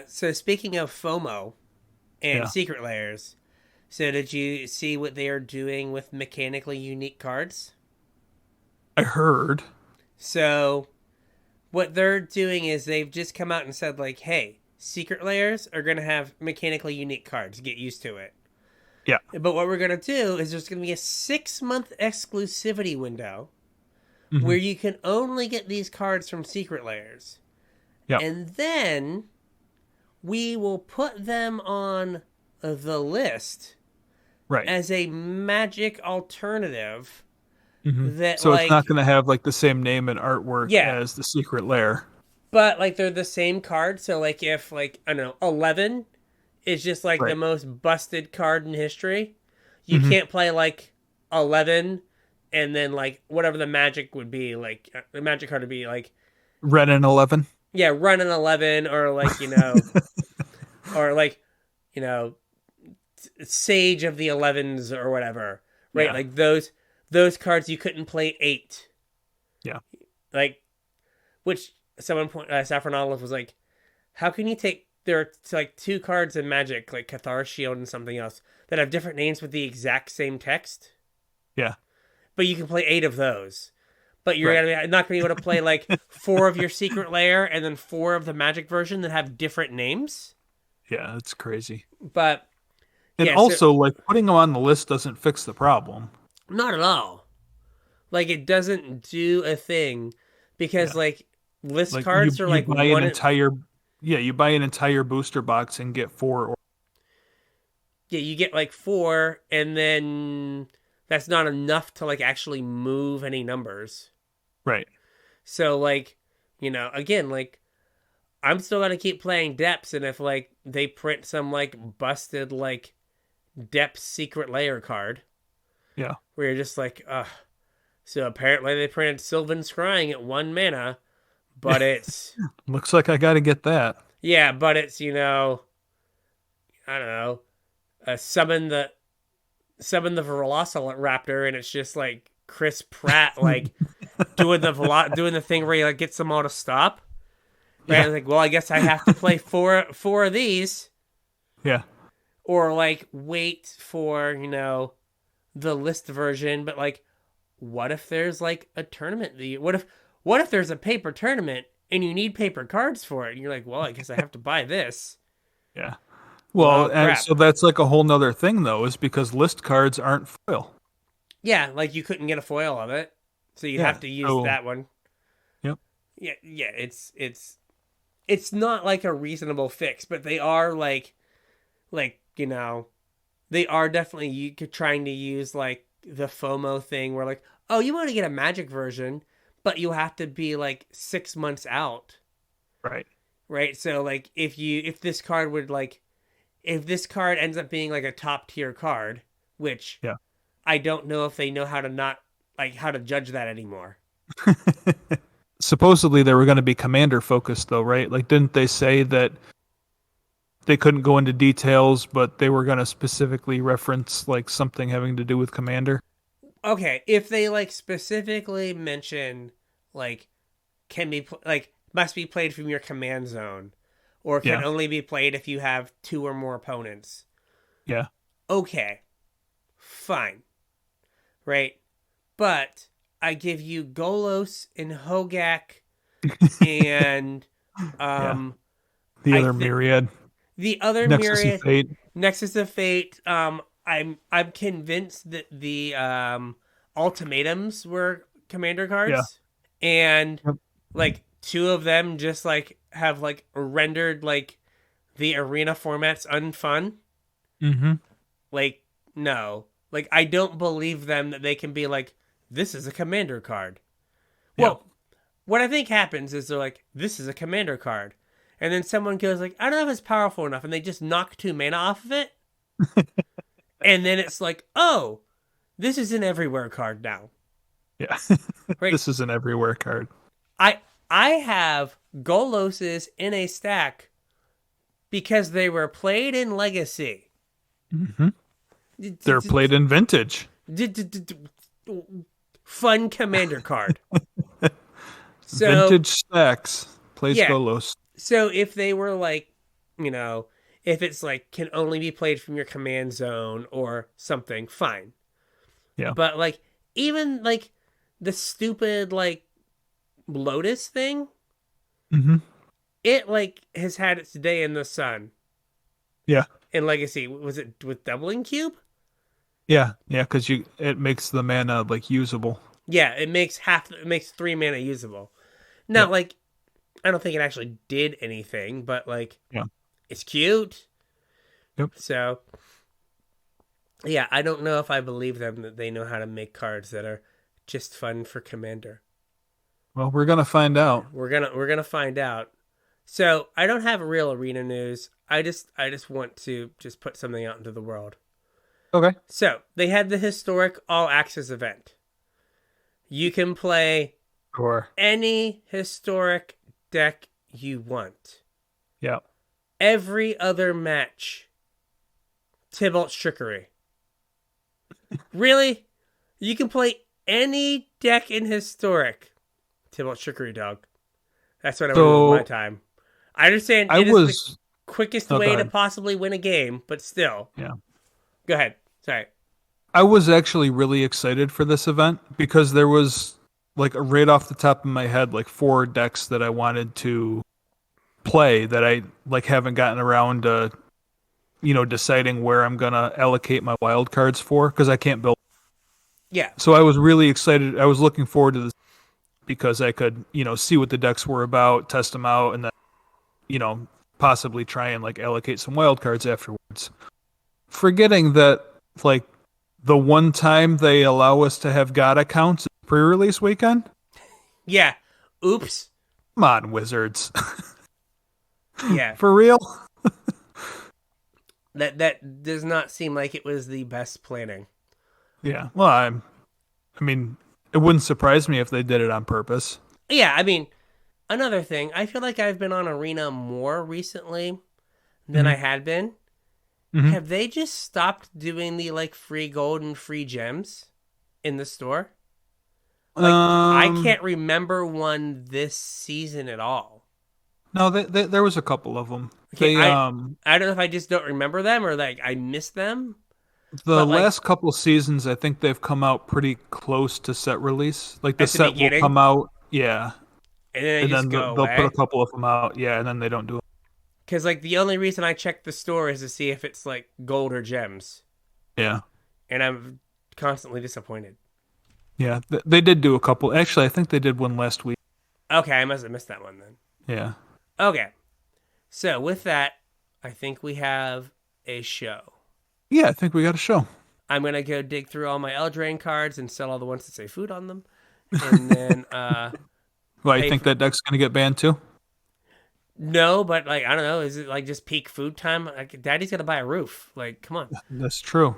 So speaking of FOMO and Yeah. secret layers, so did you see what they are doing with mechanically unique cards? I heard. So what they're doing is they've just come out and said like, hey, secret layers are going to have mechanically unique cards. Get used to it. Yeah. But what we're going to do is there's going to be a 6-month exclusivity window Mhm. where you can only get these cards from secret layers. Yeah. And then we will put them on the list Right. as a magic alternative Mhm. that So like it's not going to have like the same name and artwork Yeah. as the secret lair. but like they're the same card. So like if like I don't know 11 is just like the Right. most busted card in history, you Mhm. can't play like 11 and then like whatever the magic would be like the magic card would be like Red and 11. yeah run an 11 or like or like Sage of the 11s or whatever, right? Yeah. Like those cards you couldn't play 8. Yeah. Like, which Saffron Olive was like, how can you take there are like 2 cards in Magic like Cathar Shield and something else that have different names with the exact same text, Yeah. but you can play 8 of those. But you're Right. not going to be able to play like 4 of your secret layer and then 4 of the Magic version that have different names. Yeah. It's crazy. But And yeah, also, like putting them on the list doesn't fix the problem. not at all. Like it doesn't do a thing because Yeah. like list Like cards you are like buy one. you buy an entire booster box and get 4 or Yeah, you get like 4, and then that's not enough to like actually move any numbers. right. So like, again, like I'm still gonna keep playing Depths, and if like they print some like busted like Depths secret layer card, Yeah. where you're just like, ugh. So apparently they printed Sylvan Scrying at 1 mana, but it's Looks like I got to get that. yeah, but it's I don't know, summon the Velociraptor, and it's just like Chris Pratt like doing the thing where he like gets them all to stop. Right? Yeah. And like, well, I guess I have to play four of these, Yeah. or like wait for the list version. But like, what if there's like a tournament? What if there's a paper tournament and you need paper cards for it. And you're like, well, I guess I have to buy this. Yeah. Well, Well, and crap. so that's like a whole nother thing, though, is because list cards aren't foil. Yeah, like you couldn't get a foil of it, so you'd Yeah. have to use So, that one. yep. Yeah, yeah. It's not like a reasonable fix, but they are like they are definitely trying to use like the FOMO thing where like, oh, you want to get a Magic version, but you have to be like 6 months out, Right. right? So like if this card would like if this card ends up being like a top tier card, which Yeah. I don't know if they know how to not like how to judge that anymore. Supposedly they were going to be commander focused, though, right? Like, didn't they say that they couldn't go into details, but they were going to specifically reference like something having to do with commander? Okay, if they like specifically mention like like must be played from your command zone or can Yeah. only be played if you have two or more opponents. Yeah. Okay. Fine. Right? But I give you Golos and Hogak and Yeah. The I other myriad. the other Nexus myriad of Fate. Nexus of Fate. I'm convinced that the ultimatums were commander Yeah. cards, and Yep. like two of them just like have like rendered like the arena formats unfun. Mm-hmm. Like no, like I don't believe them that they can be like this is a commander card. Well, what I think happens is they're like this is a commander card, and then someone goes like I don't know if it's powerful enough, and they just knock 2 mana off of it. And then it's like, oh, this is an everywhere card now. Yeah. Right? This is an everywhere card. I have Goloses in a stack because they were played in Legacy. Mm-hmm. They're played in Vintage. Fun commander card. So Vintage stacks. Plays yeah. Golos. So if they were like, if it's like can only be played from your command zone or something, fine. Yeah. But like even like the stupid like Lotus thing, Mm-hmm. it like has had its day in the sun Yeah. in Legacy. Was it with Doubling Cube? Yeah. Yeah, because it makes the mana like usable. Yeah, it makes 3 mana usable. Now, Yep. like, I don't think it actually did anything, but like, Yeah. it's cute. Yep. So, yeah, I don't know if I believe them that they know how to make cards that are just fun for Commander. Well, we're gonna find out. We're gonna find out. So I don't have real arena news. I just want to just put something out into the world. Okay. So they had the historic All Access event. You can play Sure. any historic deck you want. Yeah. Every other match, Tybalt's Trickery. Really? You can play any deck in historic. Tybalt's Trickery, dog. That's what I want with my time. I understand it is the quickest way to possibly win a game, but still. Yeah. Go ahead. Sorry. I was actually really excited for this event because there was like right off the top of my head like 4 decks that I wanted to play that I like haven't gotten around to deciding where I'm going to allocate my wild cards for because I can't build. Yeah. So I was really excited. I was looking forward to this because I could, see what the decks were about, test them out, and then, possibly try and like allocate some wild cards afterwards. Forgetting that like the one time they allow us to have God accounts pre-release weekend. Yeah. Oops. Come on, Wizards. Yeah. For real? That does not seem like it was the best planning. Yeah. Well, I mean, it wouldn't surprise me if they did it on purpose. Yeah, I mean, another thing, I feel like I've been on Arena more recently than I had been. Mm-hmm. Have they just stopped doing the like free gold and free gems in the store? Like I can't remember one this season at all. No, there was a couple of them. Okay, I don't know if I just don't remember them or like I missed them. The last couple seasons, I think they've come out pretty close to set release. Like the set will come out, yeah. And then they And just then go they'll put away. a couple of them out. Yeah, and then they don't do them. Because like the only reason I check the store is to see if it's like gold or gems, Yeah. and I'm constantly disappointed. Yeah, they did do a couple. Actually, I think they did one last week. Okay, I must have missed that one then. Yeah. Okay, so with that, I think we have a show. Yeah, I think we got a show. I'm gonna go dig through all my Eldraine cards and sell all the ones that say food on them, and then Well, you think that deck's going to get banned too? no, but like I don't know, is it like just peak food time? Like Daddy's gonna buy a roof. Like, come on, That's true.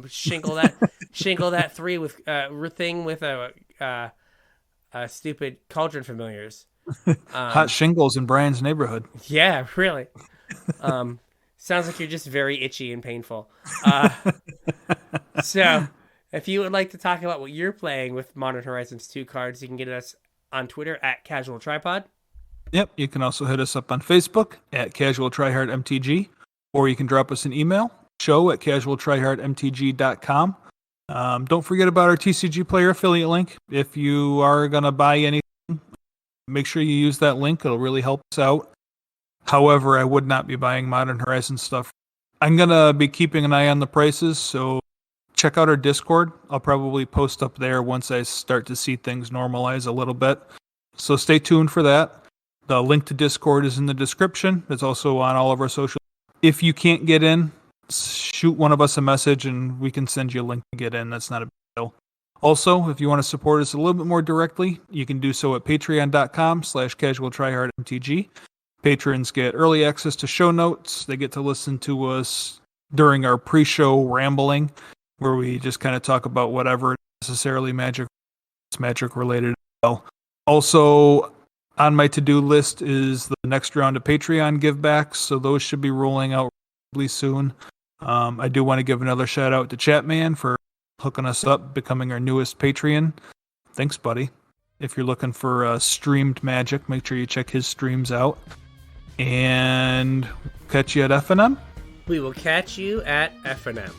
shingle that three with thing with a stupid cauldron familiars. Hot shingles in Brian's neighborhood. Yeah, really. Sounds like you're just very itchy and painful. So, if you would like to talk about what you're playing with Modern Horizons 2 cards, you can get us on Twitter at CasualTryPod. Yep, you can also hit us up on Facebook at CasualTryHardMTG, or you can drop us an email, show@CasualTryHardMTG.com. Don't forget about our TCG Player affiliate link. If you are going to buy anything, make sure you use that link. It'll really help us out. However, I would not be buying Modern Horizons stuff. I'm going to be keeping an eye on the prices, so check out our Discord. I'll probably post up there once I start to see things normalize a little bit. So stay tuned for that. The link to Discord is in the description. It's also on all of our social. If you can't get in, shoot one of us a message and we can send you a link to get in. That's not a big deal. Also, if you want to support us a little bit more directly, you can do so at patreon.com/casualtryhardmtg. Patrons get early access to show notes. They get to listen to us during our pre-show rambling, where we just kind of talk about whatever necessarily magic related as well. Also, on my to-do list is the next round of Patreon givebacks, so those should be rolling out really soon. I do want to give another shout out to Chatman for hooking us up, becoming our newest Patreon. Thanks, buddy. If you're looking for streamed magic, make sure you check his streams out. And catch you at FNM. We will catch you at FNM.